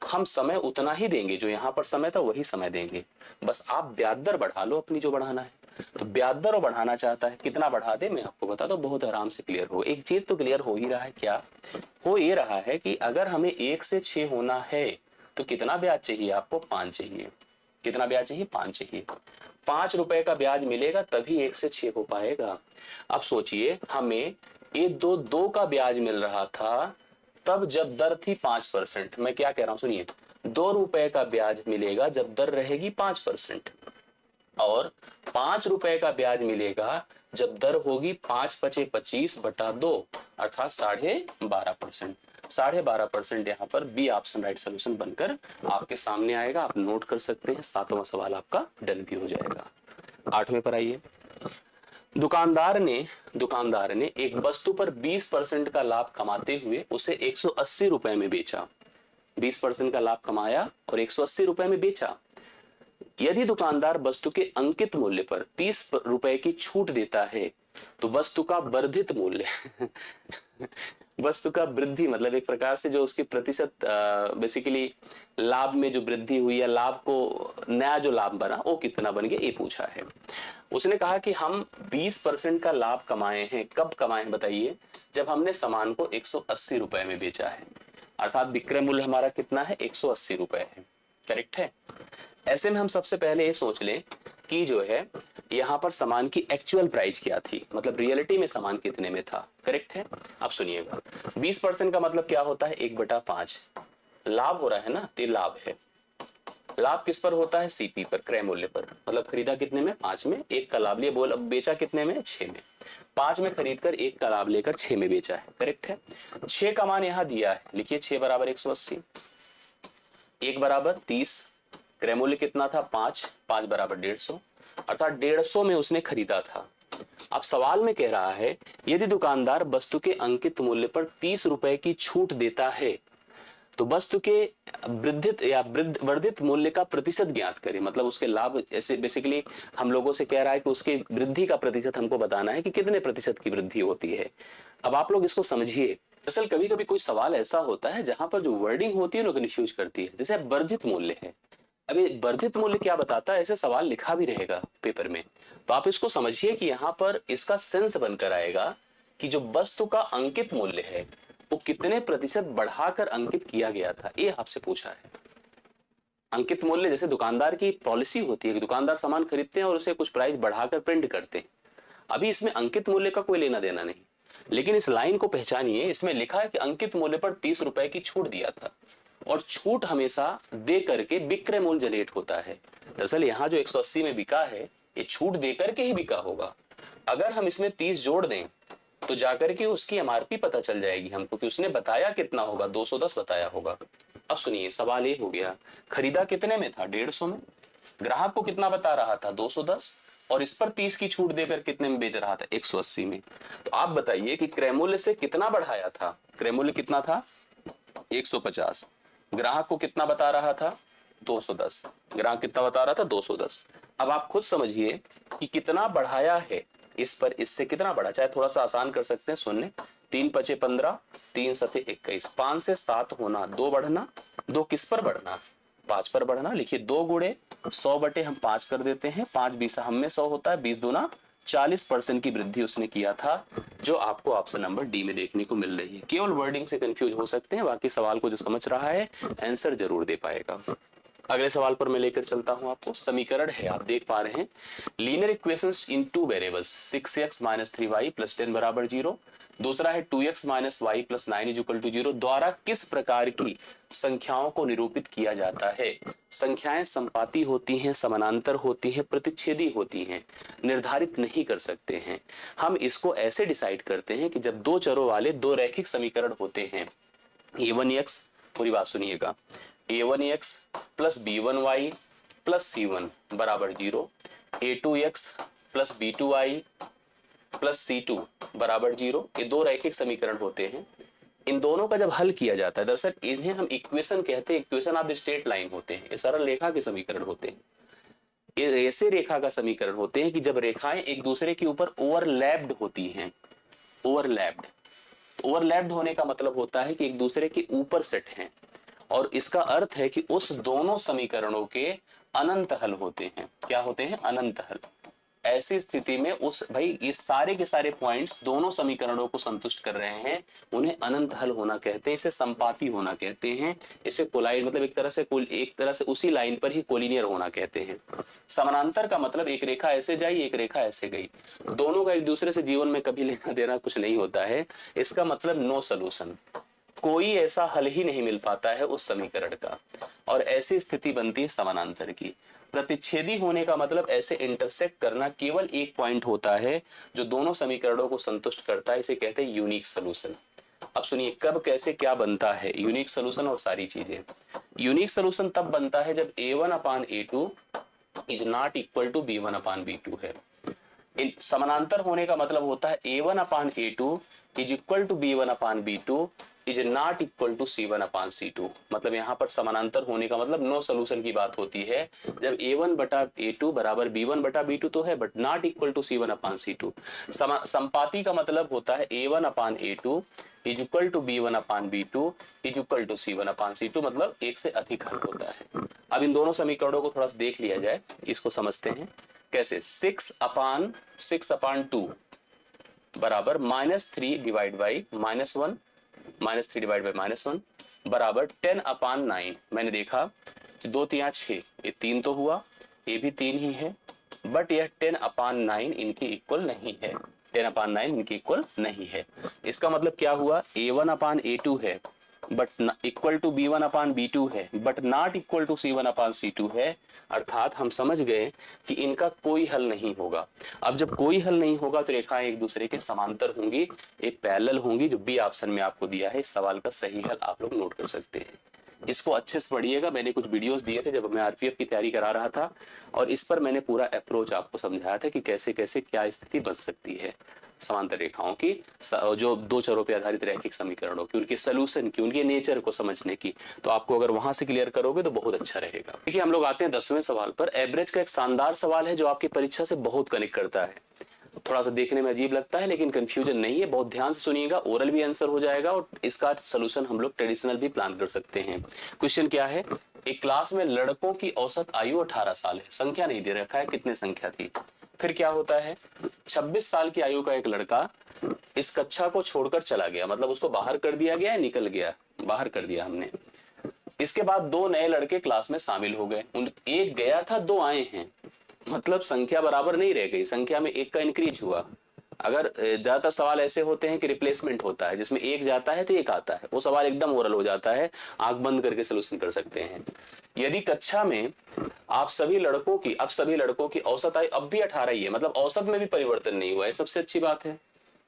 हम समय उतना ही देंगे, जो यहाँ पर समय था वही समय देंगे, बस आप ब्याज दर बढ़ा लो अपनी जो बढ़ाना है। तो ब्याज दर वो बढ़ाना चाहता है, कितना बढ़ा दे मैं आपको बता दो, बहुत आराम से क्लियर हो। एक चीज तो क्लियर हो ही रहा है, क्या हो ये रहा है कि अगर हमें 1 से 6 होना है तो कितना ब्याज चाहिए आपको? 5 चाहिए। कितना ब्याज चाहिए? 5 चाहिए। 5 रुपए का ब्याज मिलेगा तभी 1 से 6 हो पाएगा। अब सोचिए हमें 1 2 का ब्याज मिल रहा था तब जब दर थी 5%। मैं क्या कह रहा हूं सुनिए, 2 रुपए का ब्याज मिलेगा जब दर रहेगी 5%, और 5 रुपए का ब्याज मिलेगा जब दर होगी 5 पचे 25 बटा 2 अर्थात 12.5%। 12.5% यहाँ पर बी ऑप्शन राइट सोल्यूशन बनकर आपके सामने आएगा। आप नोट कर सकते हैं। 7वां सवाल आपका डन भी हो जाएगा। 8वें पर आइए, दुकानदार ने एक वस्तु पर 20% का लाभ कमाते हुए उसे 180 रुपए में बेचा। 20% का लाभ कमाया और 180 रुपए में बेचा। यदि दुकानदार वस्तु के अंकित मूल्य पर 30 रुपए की छूट देता है तो वस्तु का वर्धित मूल्य वस्तु का वृद्धि मतलब एक प्रकार से जो उसकी प्रतिशत बेसिकली लाभ में जो वृद्धि हुई या लाभ को नया जो लाभ बना वो कितना बन गया, ये पूछा है। उसने कहा कि हम 20% का लाभ कमाए हैं। कब कमाए हैं बताइए? जब हमने सामान को 180 रुपए में बेचा है, अर्थात विक्रय मूल्य हमारा कितना है? 180 रुपए है। करेक्ट है। ऐसे में हम सबसे पहले ये सोच लें कि जो है यहाँ पर सामान की एक्चुअल प्राइस क्या थी, मतलब रियलिटी में सामान कितने में था। करेक्ट है। अब सुनिएगा, 20% का मतलब क्या होता है? 1/5 लाभ हो रहा है ना, तो लाभ है। लाभ किस पर होता है? सीपी पर, क्रय मूल्य पर। मतलब खरीदा कितने में? 5 में। 1 का लाभ लिया, बोल बेचा कितने में? 6 में। 5 में खरीद कर 1 का लाभ लेकर 6 में बेचा है। करेक्ट है। 6 का मान यहाँ दिया है, लिखिए 6 बराबर 180, 1 बराबर 30, क्रय मूल्य कितना था? 5, 5 बराबर 150, अर्थात 150 में उसने खरीदा था। अब सवाल में कह रहा है यदि दुकानदार वस्तु के अंकित मूल्य पर 30 रुपए की छूट देता है तो वस्तु के वृद्धित या वर्धित मूल्य का प्रतिशत ज्ञात करें। मतलब उसके लाभ, ऐसे बेसिकली हम लोगों से कह रहा है कि उसके वृद्धि का प्रतिशत हमको बताना है कि कितने प्रतिशत की वृद्धि होती है। अब आप लोग इसको समझिए। दरअसल कभी कभी कोई सवाल ऐसा होता है जहां पर जो वर्डिंग होती है लोग कंफ्यूज करती है। जैसे वर्धित मूल्य है, अभी वर्धित मूल्य क्या बताता है, ऐसे सवाल लिखा भी रहेगा पेपर में, तो आप इसको समझिए कि यहाँ पर इसका सेंस बनकर आएगा कि जो वस्तु का अंकित मूल्य है वो कितने प्रतिशत बढ़ाकर अंकित किया गया था, ये आपसे पूछा है। अंकित मूल्य जैसे दुकानदार की पॉलिसी होती है कि दुकानदार सामान खरीदते हैं और उसे कुछ प्राइस बढ़ाकर प्रिंट करते हैं। अभी इसमें अंकित मूल्य का कोई लेना देना नहीं, लेकिन इस लाइन को पहचानिए। इसमें लिखा है कि अंकित मूल्य पर 30 रुपए की छूट दिया था, और छूट हमेशा दे करके विक्रय मूल्य जनरेट होता है। दरअसल यहाँ जो 180 में बिका है ये छूट दे करके ही बिका होगा। अगर हम इसमें 30 जोड़ दें तो जाकर के उसकी एमआरपी पता चल जाएगी हमको कि उसने बताया कितना होगा, 210 बताया होगा। अब सुनिए, सवाल ये हो गया, खरीदा कितने में था? 150 में। ग्राहक को कितना बता रहा था? 210, और इस पर 30 की छूट देकर कितने में बेच रहा था? 180 में। तो आप बताइए कि क्रय मूल्य से कितना बढ़ाया था? क्रय मूल्य कितना था? 150। ग्राहक को कितना बता रहा था? 210। ग्राहक कितना बता रहा था? 210। अब आप खुद समझिए कि कितना बढ़ाया है। इस पर इससे कितना बढ़ा, चाहे थोड़ा सा आसान कर सकते हैं, शून्य, 3 पचे 15, 3 सते 21, 5 से 7 होना, 2 बढ़ना, 2 किस पर बढ़ना, 5 पर बढ़ना। लिखिए 2 गुणे 100 बटे हम 5 कर देते हैं, 5 20 हम में 100 होता है, 20 दूना 40% की वृद्धि उसने किया था, जो आपको ऑप्शन नंबर डी में देखने को मिल रही है। केवल वर्डिंग से कंफ्यूज हो सकते हैं, बाकी सवाल को जो समझ रहा है आंसर जरूर दे पाएगा। अगले सवाल पर मैं लेकर चलता हूं आपको। समीकरण है, आप देख पा रहे हैं, लीनियर इक्वेशंस इन टू वेरिएबल्स 6x - 3y + 10 बराबर 0। दूसरा है 2x - y + 9 = 0 द्वारा किस प्रकार की संख्याओं को निरूपित किया जाता है। संख्याएं संपाती होती हैं, समानांतर होती हैं, प्रतिच्छेदी होती हैं, निर्धारित नहीं कर सकते हैं। हम इसको ऐसे डिसाइड करते हैं कि जब दो चरों वाले दो रैखिक समीकरण होते हैं, a1x, पूरी बात सुनिएगा, a1x + b1y + c1 बराबर 0, a2x + b2y + c2 बराबर 0, ये दो रैखिक समीकरण होते हैं। इन दोनों का जब हल किया जाता है, दरअसल इन्हें हम इक्वेशन कहते हैं। Equation of the straight line होते हैं, ये सरल रेखा के समीकरण होते हैं। ये ऐसे रेखा का समीकरण होते हैं कि जब रेखाएं एक दूसरे के ऊपर ओवरलैप्ड होती हैं। ओवरलैप्ड होने का मतलब होता है कि एक दूसरे के ऊपर सेट हैं, और इसका अर्थ है कि उस दोनों समीकरणों के अनंत हल होते हैं। क्या होते हैं? अनंत हल। ऐसी स्थिति में उस भाई ये सारे के सारे पॉइंट्स दोनों समीकरणों को संतुष्ट कर रहे हैं, उन्हें अनंत हल होना कहते हैं, इसे संपाती होना कहते हैं, इसे कोलाइड मतलब एक तरह से उसी लाइन पर ही कोलिनियर होना कहते हैं। समानांतर का मतलब एक रेखा ऐसे जाई, एक रेखा ऐसे गई, दोनों का एक दूसरे से जीवन में कभी लेना देना कुछ नहीं होता है। इसका मतलब नो सोल्यूशन, कोई ऐसा हल ही नहीं मिल पाता है उस समीकरण का, और ऐसी स्थिति बनती है समानांतर की। प्रतिच्छेदी होने का मतलब ऐसे इंटरसेक्ट करना, केवल एक पॉइंट होता है जो दोनों समीकरणों को संतुष्ट करता है, इसे कहते हैं यूनिक सोल्यूशन। अब सुनिए कब कैसे क्या बनता है यूनिक सोल्यूशन और सारी चीजें। यूनिक सोल्यूशन तब बनता है जब a1/a2 is not equal to b1/b2 है। इन समानांतर होने का मतलब होता है a1/a2 is equal to b1/b2 is not equal to c1/c2। मतलब यहाँ पर समानांतर होने का मतलब नो सोल्यूशन की बात होती है जब a1/a2 बराबर b1/b2 तो है, but not equal to c1/c2। संपाती का मतलब होता है a1/a2 is equal to b1/b2 is equal to c1/c2, मतलब एक से अधिक हल होता है। अब इन दोनों समीकरणों को थोड़ा सा देख लिया जाए, इसको समझते हैं कैसे। 6/2 बराबर -3 डिवाइड बाई -1 -3 डिवाइड बाई -1 बराबर 10/9। मैंने देखा 2 3 6, ये 3 तो हुआ, ये भी 3 ही है, बट यह 10/9 इनकी इक्वल नहीं है। 10/9 इनकी इक्वल नहीं है। इसका मतलब क्या हुआ, a1/a2 है बट इक्वल टू b1/b2 है, but not equal to c1/c2 है। अर्थात हम समझ गए कि इनका कोई हल नहीं होगा। अब जब कोई हल नहीं होगा तो रेखाएं एक दूसरे के समांतर होंगी, एक पैरेलल होंगी, जो बी ऑप्शन में आपको दिया है। इस सवाल का सही हल आप लोग नोट कर सकते हैं। इसको अच्छे से पढ़िएगा, मैंने कुछ वीडियोस दिए थे जब मैं आरपीएफ की तैयारी करा रहा था, और इस पर मैंने पूरा अप्रोच आपको समझाया था कि कैसे कैसे क्या स्थिति बन सकती है समांतर रेखाओं की, जो दो चरों पे आधारित रैखिक समीकरणों की, उनके सोल्यूशन की, उनके नेचर को समझने की। तो आपको अगर वहां से क्लियर करोगे तो बहुत अच्छा रहेगा। देखिए हम लोग आते हैं 10वें सवाल पर। एवरेज का एक शानदार सवाल है जो आपकी परीक्षा से बहुत कनेक्ट करता है। थोड़ा सा देखने में अजीब लगता है लेकिन कंफ्यूजन नहीं है, बहुत ध्यान से सुनिएगा, ओरल भी आंसर हो जाएगा और इसका सोल्यूशन हम लोग ट्रेडिशनल भी प्लान कर सकते हैं। क्वेश्चन क्या है, एक क्लास में लड़कों की औसत आयु 18 साल है, संख्या नहीं दे रखा है कितने संख्या थी। फिर क्या होता है, 26 साल की आयु का एक लड़का इस कक्षा को छोड़कर चला गया, मतलब उसको बाहर कर दिया गया, निकल गया, बाहर कर दिया हमने। इसके बाद दो नए लड़के क्लास में शामिल हो गए, एक गया था, दो आए हैं, मतलब संख्या बराबर नहीं रह गई, संख्या में एक का इंक्रीज हुआ। अगर ज्यादातर सवाल ऐसे होते हैं कि रिप्लेसमेंट होता है, जिसमें एक जाता है तो एक आता है, वो सवाल एकदम ओरल हो जाता है, आंख बंद करके सोल्यूशन कर सकते हैं। यदि कक्षा में आप सभी लड़कों की औसत आयु अब भी 18 ही है, मतलब औसत में भी परिवर्तन नहीं हुआ है, सबसे अच्छी बात है।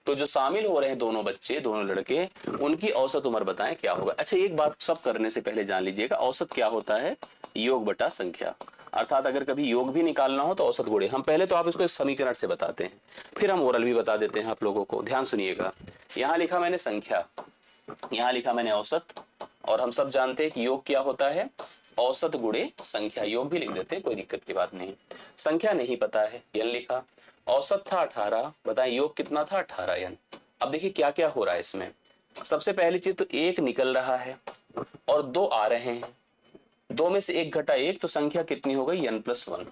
तो जो शामिल हो रहे हैं दोनों बच्चे, दोनों लड़के, उनकी औसत उम्र बताएं क्या होगा। अच्छा एक बात सब करने से पहले जान लीजिएगा, औसत क्या होता है, योग बटा संख्या। अर्थात अगर कभी योग भी निकालना हो तो औसत गुणे, हम पहले तो आप इसको समीकरण से बताते हैं, फिर हम ओरल भी बता देते हैं आप लोगों को। ध्यान सुनिएगा, यहाँ लिखा मैंने संख्या, यहाँ लिखा मैंने औसत, और हम सब जानते हैं कि योग क्या होता है, औसत गुणे संख्या। योग भी लिख देते हैं, कोई दिक्कत की बात नहीं। संख्या नहीं पता है, यह लिखा, औसत था 18, बताएं योग कितना था 18 n। अब देखिए क्या क्या हो रहा है इसमें। सबसे पहली चीज तो एक निकल रहा है और दो आ रहे हैं, दो में से एक घटा एक, तो संख्या कितनी हो गई n+1।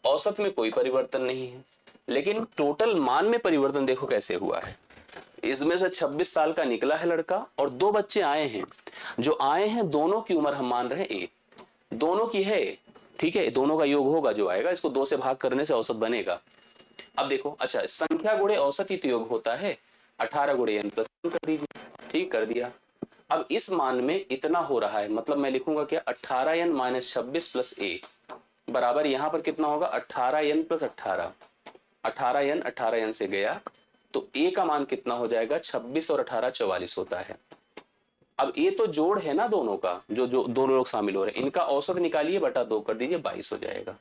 औसत में कोई परिवर्तन नहीं है, लेकिन टोटल मान में परिवर्तन देखो कैसे हुआ है। इसमें से 26 साल का निकला है लड़का और दो बच्चे आए हैं। जो आए हैं दोनों की उम्र हम मान रहे हैं ए, दोनों की है, ठीक है, दोनों का योग होगा जो आएगा, इसको 2 से भाग करने से औसत बनेगा। अब देखो, अच्छा संख्या गुणे औसत ही तो योग होता है, 18 गुणे n+1 कर दीजिए, ठीक कर दिया। अब इस मान में इतना हो रहा है, मतलब मैं लिखूंगा क्या, 18n - 26 + a बराबर यहां पर कितना होगा, 18n + 18। 18n से गया तो a का मान कितना हो जाएगा, 26 और 18 44 होता है। अब ये तो जोड़ है ना दोनों का, जो जो दोनों लोग शामिल हो रहे हैं, इनका औसत निकालिए, बटा 2 कर दीजिए, 22 हो जाएगा।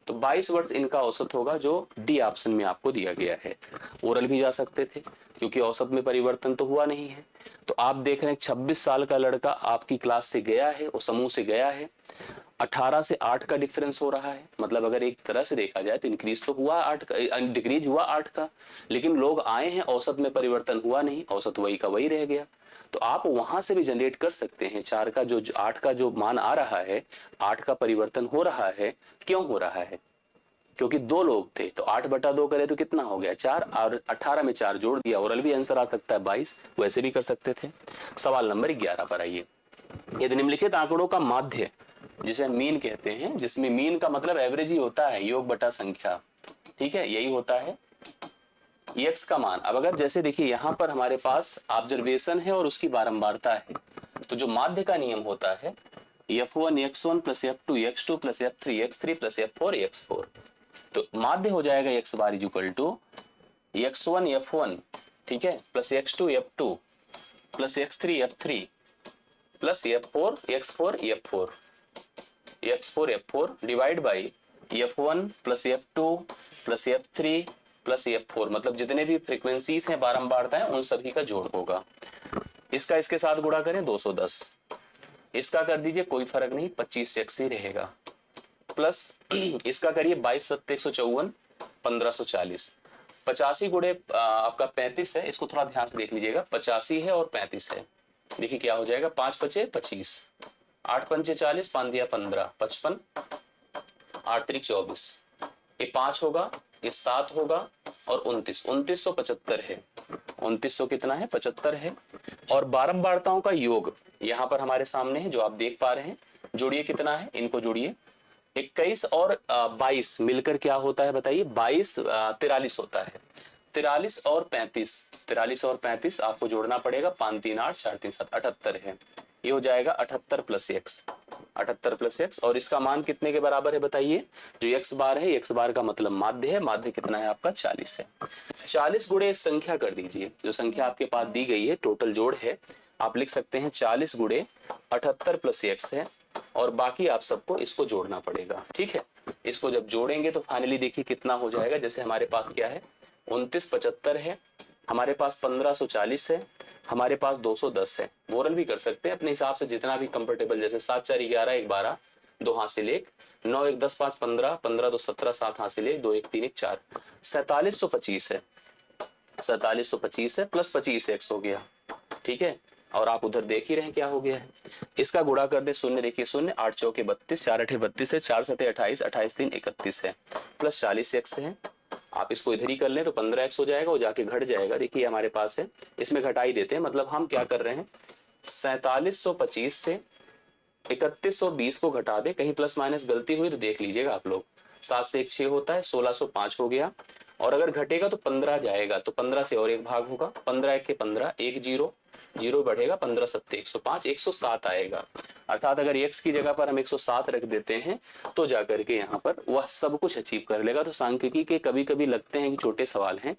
तो 22 वर्ष इनका औसत होगा, जो डी ऑप्शन में आपको दिया गया है। ओरल भी जा सकते थे क्योंकि औसत में परिवर्तन तो हुआ नहीं है। तो आप देख रहे हैं 26 साल का लड़का आपकी क्लास से गया है, वो समूह से गया है, 18 से 8 का डिफरेंस हो रहा है, मतलब अगर एक तरह से देखा जाए तो इंक्रीज तो हुआ 8 का, डिक्रीज हुआ 8 का, लेकिन लोग आए हैं, औसत में परिवर्तन हुआ नहीं, औसत वही का वही रह गया। तो आप वहां से भी जनरेट कर सकते हैं, 4 का जो 8 का जो मान आ रहा है, 8 का परिवर्तन हो रहा है, क्यों हो रहा है, क्योंकि दो लोग थे, तो 8/2 करे तो कितना हो गया 4, और 18 में 4 जोड़ दिया, ओरल भी आंसर आ सकता है 22, वैसे भी कर सकते थे। सवाल नंबर 11 पर आइए। यदि निम्नलिखित आंकड़ों का माध्य, जिसे मीन कहते हैं, जिसमें मीन का मतलब एवरेज ही होता है, योग बटा संख्या, ठीक है, यही होता है, x का मान। अब अगर जैसे देखिए यहां पर हमारे पास ऑब्जर्वेशन है और उसकी बारंबारता है, तो जो माध्य का नियम होता है, f1 x1 + f2 x2 + f3 x3 + f4 x4, तो माध्य हो जाएगा x बार = x1 f1, ठीक है, plus x2 f2 plus x3 f3 plus f4 x4 f4 divide by f1 plus f2 plus f3 plus f4, मतलब जितने भी फ्रीक्वेंसीज हैं, बारंबारता है, उन सभी का जोड़ होगा। इसका इसके साथ गुणा करें 210, इसका कर दीजिए कोई फर्क नहीं, 25x ही रहेगा, प्लस इसका करिए 22 × 7 = 154, 1540, 85 गुणे आपका 35 है, इसको थोड़ा ध्यान से देख लीजिएगा, 85 है और 35 है, देखिए क्या हो जाएगा, 5 × 5 = 25, 8 × 5 = 40, 5 दिया 15, 55, 8 × 3 = 24, ये 5 होगा, ये 7 होगा और 29, 2975 है, 2900 कितना है, 75 है। और बारंबारताओं का योग यहाँ पर हमारे सामने है, जो आप देख पा रहे हैं, जोड़िए कितना है, इनको जोड़िए, 21 और 22 मिलकर क्या होता है बताइए, 22 43 होता है, 43 और 35 आपको जोड़ना पड़ेगा, 5 3 8 4 3 7 78 है, ये हो जाएगा 78 + x, और इसका मान कितने के बराबर है बताइए, जो x बार है, x बार का मतलब माध्य है, माध्य कितना है आपका 40 है। 40 गुणे संख्या कर दीजिए, जो संख्या आपके पास दी गई है, टोटल जोड़ है, आप लिख सकते हैं 40 गुणे 78 + x है, और बाकी आप सबको इसको जोड़ना पड़ेगा, ठीक है। इसको जब जोड़ेंगे तो फाइनली देखिए कितना हो जाएगा, जैसे हमारे पास क्या है, 2975 है, हमारे पास 1540 है, हमारे पास 210 है, ओरल भी कर सकते हैं अपने हिसाब से, जितना भी कंफर्टेबल, जैसे 7 4 11 1 12, 2 हासिल 1, 9 1 10 5 15, 15 2 17, 7 हासिल 1, 2 1 3 1 4, 4725 है, 4725 है, प्लस 25 x हो गया, ठीक है, और आप उधर देख ही रहे हैं क्या हो गया है। इसका गुणा कर दे, शून्य देखिए, शून्य 8 चौके 32, 4 8 32 है, 4 7 28, 28 3 31 है, प्लस 40x है, आप इसको इधर ही कर लें तो 15x हो जाएगा, वो जाके घट जाएगा, देखिए हमारे पास है, इसमें घटाई देते हैं, मतलब हम क्या कर रहे हैं, 4725 से 3120 को घटा दे, कहीं प्लस माइनस गलती हुई तो देख लीजिएगा आप लोग, 7 से 1 6 होता है, 1605 हो गया, और अगर घटेगा तो 15 जाएगा, तो 15 से और एक भाग होगा, 15 1 के 15, 1 0 0 बढ़ेगा, 15 7 105, 107 आएगा, अर्थात अगर x की जगह पर हम 107 रख देते हैं तो जाकर के यहाँ पर वह सब कुछ अचीव कर लेगा। तो सांख्यिकी के कभी कभी लगते हैं कि छोटे सवाल हैं,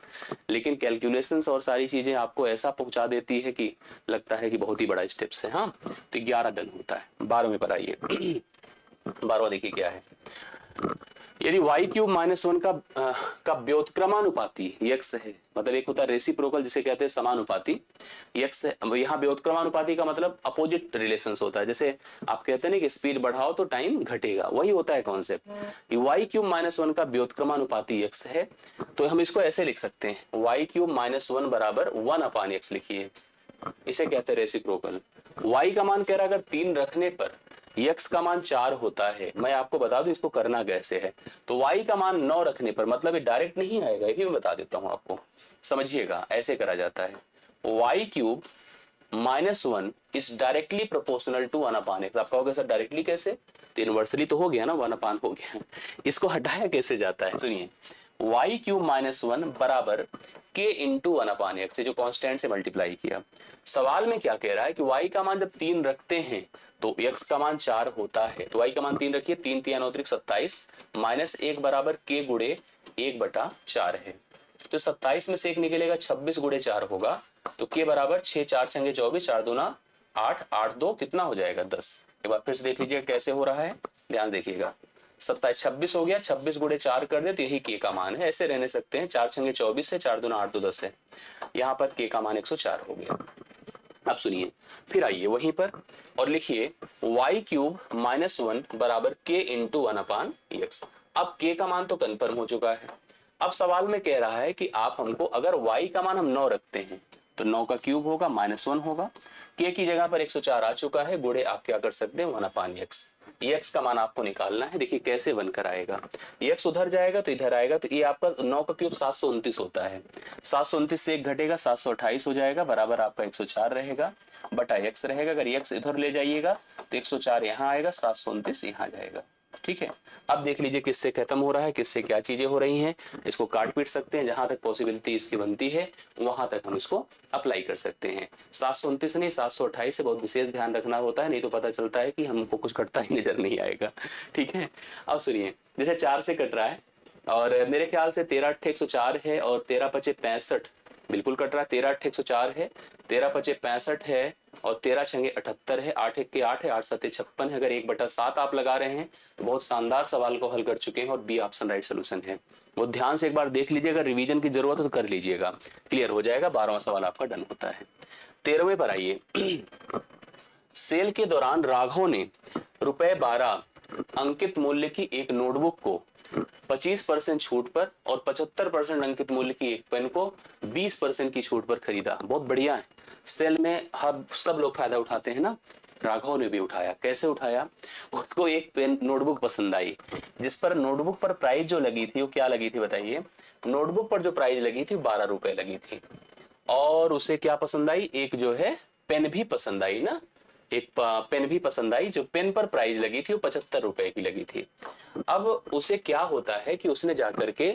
लेकिन कैलकुलेशंस और सारी चीजें आपको ऐसा पहुंचा देती है कि लगता है कि बहुत ही बड़ा स्टेप्स है। हाँ, तो 11 डन होता है। 12वें पर आइए। 12वां देखिए क्या है, यदि y क्यूब माइनस वन का व्युत्क्रमानुपाती x है, मतलब एक होता है रेसिप्रोकल जिसे कहते हैं समानुपाती x है। यहाँ व्युत्क्रमानुपाती का मतलब अपोजिट रिलेशंस होता है, जैसे आप कहते हैं ना कि स्पीड बढ़ाओ तो टाइम घटेगा, वही होता है concept. y cube minus one का व्युत्क्रमानुपाती x है, तो हम इसको ऐसे लिख सकते हैं y क्यूब माइनस वन बराबर 1/x लिखिए, इसे कहते हैं रेसिप्रोकल। y का मान कह रहा है अगर 3 रखने पर x का मान 4 होता है। मैं आपको बता दूं इसको करना कैसे है। तो y का मान 9 रखने पर, मतलब ये डायरेक्ट नहीं आएगा, ये भी मैं बता देता हूं आपको, समझिएगा। ऐसे करा जाता है y cube minus one is directly proportional to 1/x। आप कहोगे सर डायरेक्टली कैसे, तो इनवर्सली तो हो गया ना, 1/, हो गया। इसको हटाया कैसे जाता है, सुनिए y क्यूब माइनस वन बराबर k इंटू 1/x से जो कांस्टेंट से मल्टीप्लाई किया। सवाल में क्या कह रहा है कि y का मान जब 3 रखते हैं तो x का मान 4 होता है, तो y का मान 3 रखिए, 3 3 9 27 माइनस 1 बराबर k गुड़े 1/4 है। तो 27 में से 1 निकलेगा, 26 गुड़े 4 होगा, तो k बराबर 6 4 छंगे 24 4 दूना 8 8 2 कितना हो जाएगा 10। एक बार फिर से देख लीजिए कैसे हो रहा है, ध्यान देखिएगा। 27 26 हो गया, 26 गुड़े 4 कर दे तो यही k का मान है। ऐसे रहने सकते हैं, 4 छंगे 24 है, 4 दूना 8 2 10 है, यहाँ पर k का मान 104 हो गया। अब सुनिए, फिर आइए वहीं पर और लिखिए y क्यूब माइनस वन बराबर k इंटू 1/x। अब k का मान तो कन्फर्म हो चुका है। अब सवाल में कह रहा है कि आप हमको, अगर y का मान हम 9 रखते हैं तो 9 का क्यूब होगा माइनस 1 होगा, k की जगह पर 104 आ चुका है, गुड़े आप क्या कर सकते हैं 1/x। ये x का मान आपको निकालना है। देखिए कैसे बनकर आएगा, ये x उधर जाएगा तो इधर आएगा, तो ये आपका 9 का क्यूब 729 होता है, 729 से 1 घटेगा 728 हो जाएगा, बराबर आपका 104 रहेगा, बटा x रहेगा। अगर x इधर ले जाइएगा तो 104 यहाँ आएगा, 729 यहाँ जाएगा। ठीक है, अब देख लीजिए किससे खत्म हो रहा है, किससे क्या चीजें हो रही हैं। इसको काट पीट सकते हैं, जहां तक पॉसिबिलिटी इसकी बनती है वहां तक हम इसको अप्लाई कर सकते हैं। 729 नहीं 728 से बहुत विशेष ध्यान रखना होता है, नहीं तो पता चलता है कि हमको कुछ कटता ही नजर नहीं आएगा। ठीक है, अब सुनिए, जैसे 4 से कट रहा है और मेरे ख्याल से 13 8 104 है और 13 5 65 बिल्कुल कट रहा है। 13 8 104 है, 13 5 65 है और 13 छंगे 78 है, 8 1 के 8 है, 8 7 56 है। अगर 1/7 आप लगा रहे हैं तो बहुत शानदार सवाल को हल कर चुके हैं और बी ऑप्शन राइट सोल्यूशन है। वो ध्यान से एक बार देख लीजिएगा, रिवीजन की जरूरत हो तो कर लीजिएगा, क्लियर हो जाएगा। 12वां सवाल आपका डन होता है। 13वें पर आइए। सेल के दौरान राघव ने ₹12 अंकित मूल्य की एक नोटबुक को 25% छूट पर और 75% अंकित मूल्य की एक पेन को 20% की छूट पर खरीदा। बहुत बढ़िया है, सेल में हम सब लोग फायदा उठाते हैं ना, राघव ने भी उठाया। कैसे उठाया, उसको एक पेन नोटबुक पसंद आई, जिस पर नोटबुक पर प्राइस जो लगी थी वो क्या लगी थी बताइए। नोटबुक पर जो प्राइस लगी थी 12 रुपए लगी थी, और उसे क्या पसंद आई, एक जो है पेन भी पसंद आई ना, एक पेन भी पसंद आई। जो पेन पर प्राइस लगी थी वो 75 रुपए की लगी थी। अब उसे क्या होता है कि उसने जाकर के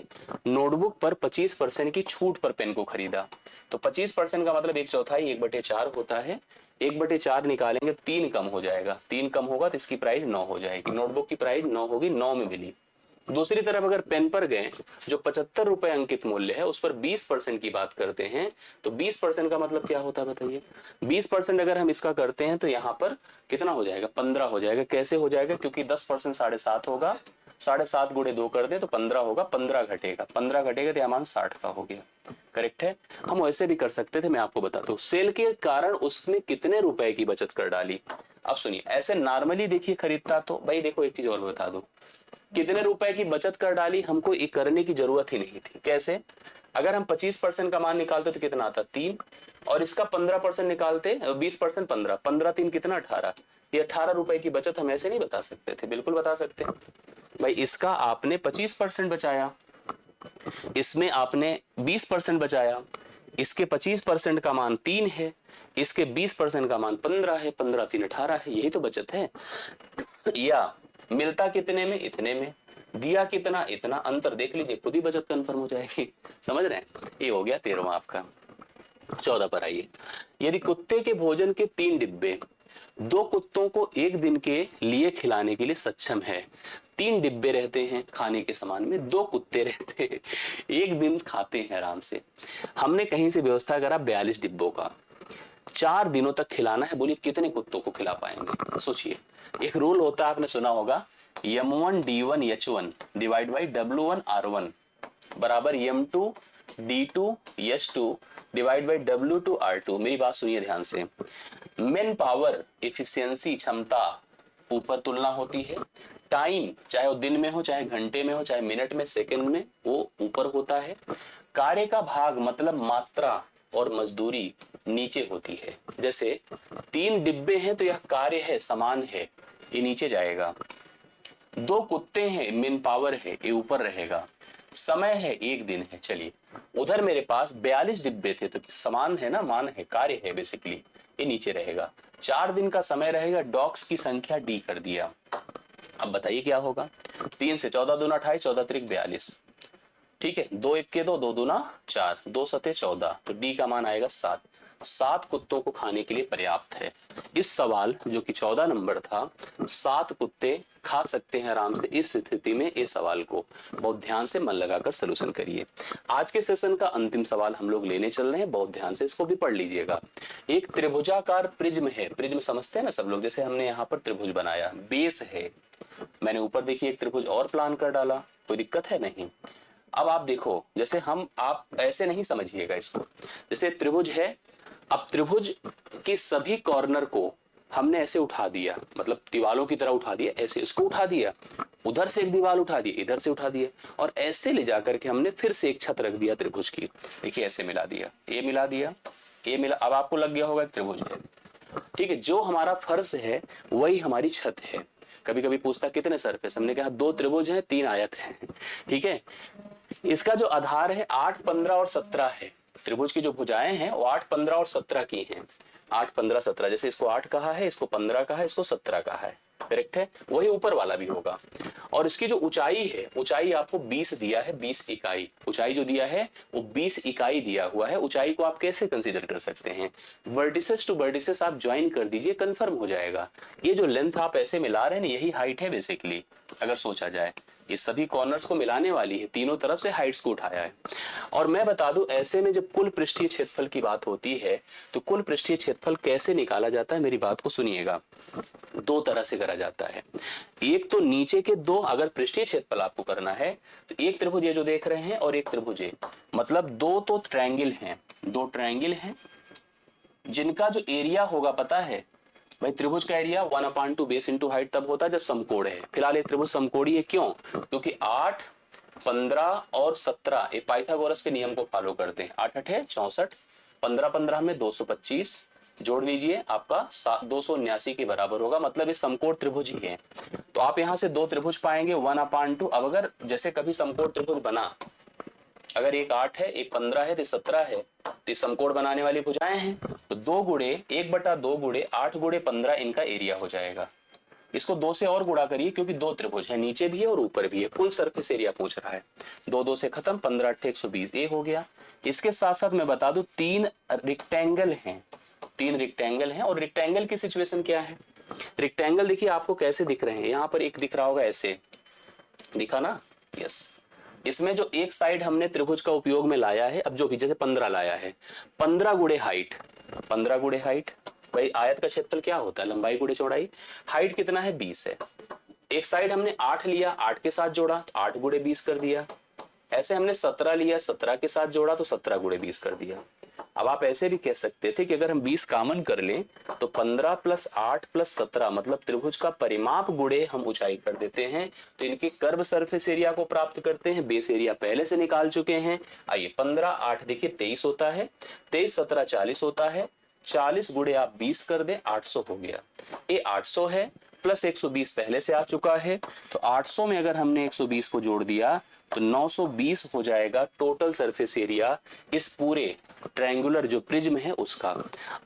नोटबुक पर 25% की छूट पर पेन को खरीदा। तो 25% का मतलब 1/4 1/4 होता है। 1/4 निकालेंगे 3 कम हो जाएगा, 3 कम होगा तो इसकी प्राइस 9 हो जाएगी। नोटबुक की प्राइस 9 होगी, 9 में मिली। दूसरी तरफ अगर पेन पर गए, जो 75 रुपए अंकित मूल्य है उस पर 20% की बात करते हैं, तो 20% का मतलब क्या होता है बताइए। 20% अगर हम इसका करते हैं तो यहाँ पर कितना हो जाएगा, 15 हो जाएगा। कैसे हो जाएगा, क्योंकि 10% 7.5 होगा, 7.5 गुणे 2 कर दे तो 15 होगा, 15 घटेगा, 15 घटेगा तो यह मान 60 का हो गया। करेक्ट है, हम वैसे भी कर सकते थे, मैं आपको बताता हूँ। सेल के कारण उसने कितने रुपए की बचत कर डाली। अब सुनिए, ऐसे नॉर्मली देखिए खरीदता तो भाई देखो, एक चीज और बता दूं, कितने रुपए की बचत कर डाली हमको ये करने की जरूरत ही नहीं थी। कैसे, अगर हम 25% का मान निकालते तो कितना आता 3, और इसका 15% निकालते 20% 15 15 3 कितना 18, ये 18 रुपए की बचत हम ऐसे नहीं बता सकते थे, बिल्कुल बता सकते हैं भाई। इसका आपने 25% बचाया, इसमें आपने 20% बचाया, इसके 25% का मान 3 है, इसके 20% का मान 15 है, 15 3 18 है, यही तो बचत है। या मिलता कितने में, इतने में, दिया कितना, इतना, अंतर देख लीजिए, खुद ही बचत कंफर्म हो जाएगी। समझ रहे हैं, ये हो गया 13वां आपका। 14 पर आइए। यदि कुत्ते के भोजन के 3 डिब्बे 2 कुत्तों को 1 दिन के लिए खिलाने के लिए सक्षम है, 3 डिब्बे रहते हैं खाने के सामान में, 2 कुत्ते रहते हैं, 1 दिन खाते हैं आराम से। हमने कहीं से व्यवस्था करा 42 डिब्बों का, 4 दिनों तक खिलाना है। बोलिए कितने कुत्तों को खिला पाएंगे? सोचिए। एक रूल होता है, आपने सुना होगा, M1 D1 H1 divide by W1 R1 बराबर M2 D2 H2 divide by W2 R2। मेरी बात सुनिए ध्यान से। मैन पावर एफिशिएंसी क्षमता ऊपर तुलना होती है, टाइम चाहे वो दिन में हो, चाहे घंटे में हो, चाहे मिनट में, सेकंड में, वो ऊपर होता है। कार्य का भाग मतलब मात्रा और मजदूरी नीचे होती है। जैसे 3 डिब्बे हैं तो यह कार्य है, समान है, ये नीचे जाएगा। 2 कुत्ते हैं, मेन पावर है, ये ऊपर रहेगा। समय है, 1 दिन है। चलिए, उधर मेरे पास 42 डिब्बे थे तो समान है ना, मान है, कार्य है बेसिकली, ये नीचे रहेगा। 4 दिन का समय रहेगा, डॉग्स की संख्या डी कर दिया। अब बताइए क्या होगा? 3 से 14 दूना 28, 14 त्रिक 42, ठीक है। 2 1 के 2, 2 दूना 4, 2 सते 14, तो डी का मान आएगा 7। 7 कुत्तों को खाने के लिए पर्याप्त है। इस सवाल जो कि 14 नंबर था, 7 कुत्ते खा सकते हैं आराम से। इस स्थिति में इस सवाल को बहुत ध्यान से मन लगाकर सलूशन करिए। आज के सेशन का अंतिम सवाल हम लोग लेने चल रहे हैं, बहुत ध्यान से इसको भी पढ़ लीजिएगा। एक त्रिभुजाकार प्रिज्म है, प्रिज्म समझते हैं ना सब लोग, जैसे हमने यहाँ पर त्रिभुज बनाया, बेस है, मैंने ऊपर देखिए एक त्रिभुज और प्लान कर डाला, कोई दिक्कत है नहीं। अब आप देखो, जैसे आप ऐसे नहीं समझिएगा इसको, जैसे त्रिभुज है, अब त्रिभुज के सभी कॉर्नर को हमने ऐसे उठा दिया, मतलब दीवालों की तरह उठा दिया, ऐसे इसको उठा दिया, उधर से एक दीवार उठा दी, इधर से उठा दिया, और ऐसे ले जाकर के हमने फिर से एक छत रख दिया त्रिभुज की। देखिए ऐसे मिला दिया, ये मिला दिया, ये मिला, अब आपको लग गया होगा एक त्रिभुज है, ठीक है। जो हमारा फर्श है वही हमारी छत है। कभी कभी पूछता कितने सरफेस, हमने कहा 2 त्रिभुज हैं, 3 आयत हैं, ठीक है। इसका जो आधार है 8, 15 और 17 है। त्रिभुज की जो भुजाएं हैं वो 8, 15 और 17 की हैं। 8, 15, 17, जैसे इसको 8 कहा है, इसको 15 कहा है, इसको 17 कहा है, करेक्ट है। वही ऊपर वाला भी होगा। और इसकी जो ऊंचाई है, ऊंचाई आपको 20 दिया है, 20 इकाई ऊंचाई जो दिया है वो 20 इकाई दिया हुआ है। ऊंचाई को आप कैसे कंसीडर कर सकते हैं? वर्टिसेस टू वर्टिसेस आप ज्वाइन कर दीजिए, कंफर्म हो जाएगा। ये जो लेंथ आप ऐसे मिला रहे हैं, यही हाइट है बेसिकली, अगर सोचा जाए। ये सभी कॉर्नर्स को मिलाने वाली है, तीनों तरफ से हाइट्स को उठाया है। और मैं बता दूं, ऐसे में जब कुल पृष्ठीय क्षेत्रफल की बात होती है तो कुल पृष्ठीय क्षेत्रफल कैसे निकाला जाता है, मेरी बात को सुनिएगा। 2 तरह से करा जाता है। एक तो नीचे के 2, अगर पृष्ठीय क्षेत्रफल आपको करना है तो एक त्रिभुज ये जो देख रहे हैं और एक त्रिभुज ये, मतलब 2 तो ट्रायंगल हैं, 2 ट्रायंगल हैं जिनका जो एरिया होगा पता है भाई, त्रिभुज का एरिया 1/2 बेस इंटू हाइट तब होता है जब समकोण है। फिलहाल ये त्रिभुज समकोणीय है, क्यों? क्योंकि 8, 15 और 17 ये पाइथागोरस के नियम को फॉलो करते हैं। 8 8 है 64, 15 15 में 225, जोड़ लीजिए आपका 279 के बराबर होगा, मतलब ये समकोण त्रिभुज ही है। तो आप यहाँ से 2 त्रिभुज पाएंगे 1/2। अब अगर जैसे कभी समकोण त्रिभुज बना, अगर एक 8 है, एक 15 है, तो 17 है, तो समकोण बनाने वाली भुजाएं हैं, तो 2 गुणे 1/2 गुणे 8 गुणे 15 इनका एरिया हो जाएगा। इसको 2 से और गुणा करिए, क्योंकि 2 त्रिभुज है, नीचे भी है और ऊपर भी है, कुल सरफेस एरिया पूछ रहा है। 2 2 से खत्म, 15 8 120, ये हो गया। इसके साथ साथ मैं बता दूं 3 रेक्टेंगल हैं, 3 रेक्टेंगल हैं। और रेक्टेंगल की सिचुएशन क्या है? रेक्टेंगल देखिए आपको कैसे दिख रहे हैं, यहाँ पर एक दिख रहा होगा, ऐसे दिखा ना, यस। इसमें जो एक साइड हमने त्रिभुज का उपयोग में लाया है, अब जो भी जैसे 15 लाया है, 15 गुणे हाइट, 15 गुणे हाइट, भाई आयत का क्षेत्रफल क्या होता है? लंबाई गुणे चौड़ाई। हाइट कितना है? 20 है। एक साइड हमने 8 लिया, 8 के साथ जोड़ा तो 8 गुणे 20 कर दिया। ऐसे हमने 17 लिया, 17 के साथ जोड़ा तो 17 गुणे 20 कर दिया। अब आप ऐसे भी कह सकते थे कि अगर हम 20 कॉमन कर लें तो 15 + 8 + 17, मतलब त्रिभुज का परिमाप गुणे हम ऊंचाई कर देते हैं, तो इनके कर्व सरफेस एरिया को प्राप्त करते हैं। बेस एरिया पहले से निकाल चुके हैं। आइए 15 8 देखिए 23 होता है, 23 17 40 होता है, 40 गुणे आप 20 कर दें, 800 हो गया। ये 800 है, प्लस 120 पहले से आ चुका है, तो 800 में अगर हमने 120 को जोड़ दिया तो 920 हो जाएगा टोटल सरफेस एरिया इस पूरे ट्रायंगुलर जो प्रिज्म है उसका।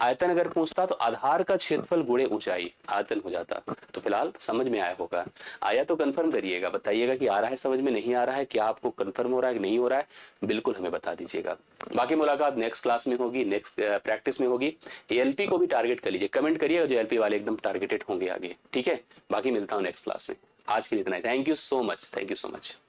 आयतन अगर पूछता तो आधार का क्षेत्रफल गुणे ऊंचाई आयतन हो जाता। तो फिलहाल समझ में आया होगा, आया तो कंफर्म करिएगा, बताइएगा कि आ रहा है समझ में, नहीं आ रहा है, क्या आपको कंफर्म हो रहा है कि नहीं हो रहा है, बिल्कुल हमें बता दीजिएगा। बाकी मुलाकात नेक्स्ट क्लास में होगी, नेक्स्ट प्रैक्टिस में होगी। एएलपी को भी टारगेट कर लीजिए, कमेंट करिएगा जो एलपी वाले एकदम टारगेटेड होंगे आगे, ठीक है। बाकी मिलता हूँ नेक्स्ट क्लास में, आज के लिए इतना ही। Thank you so much, thank you so much.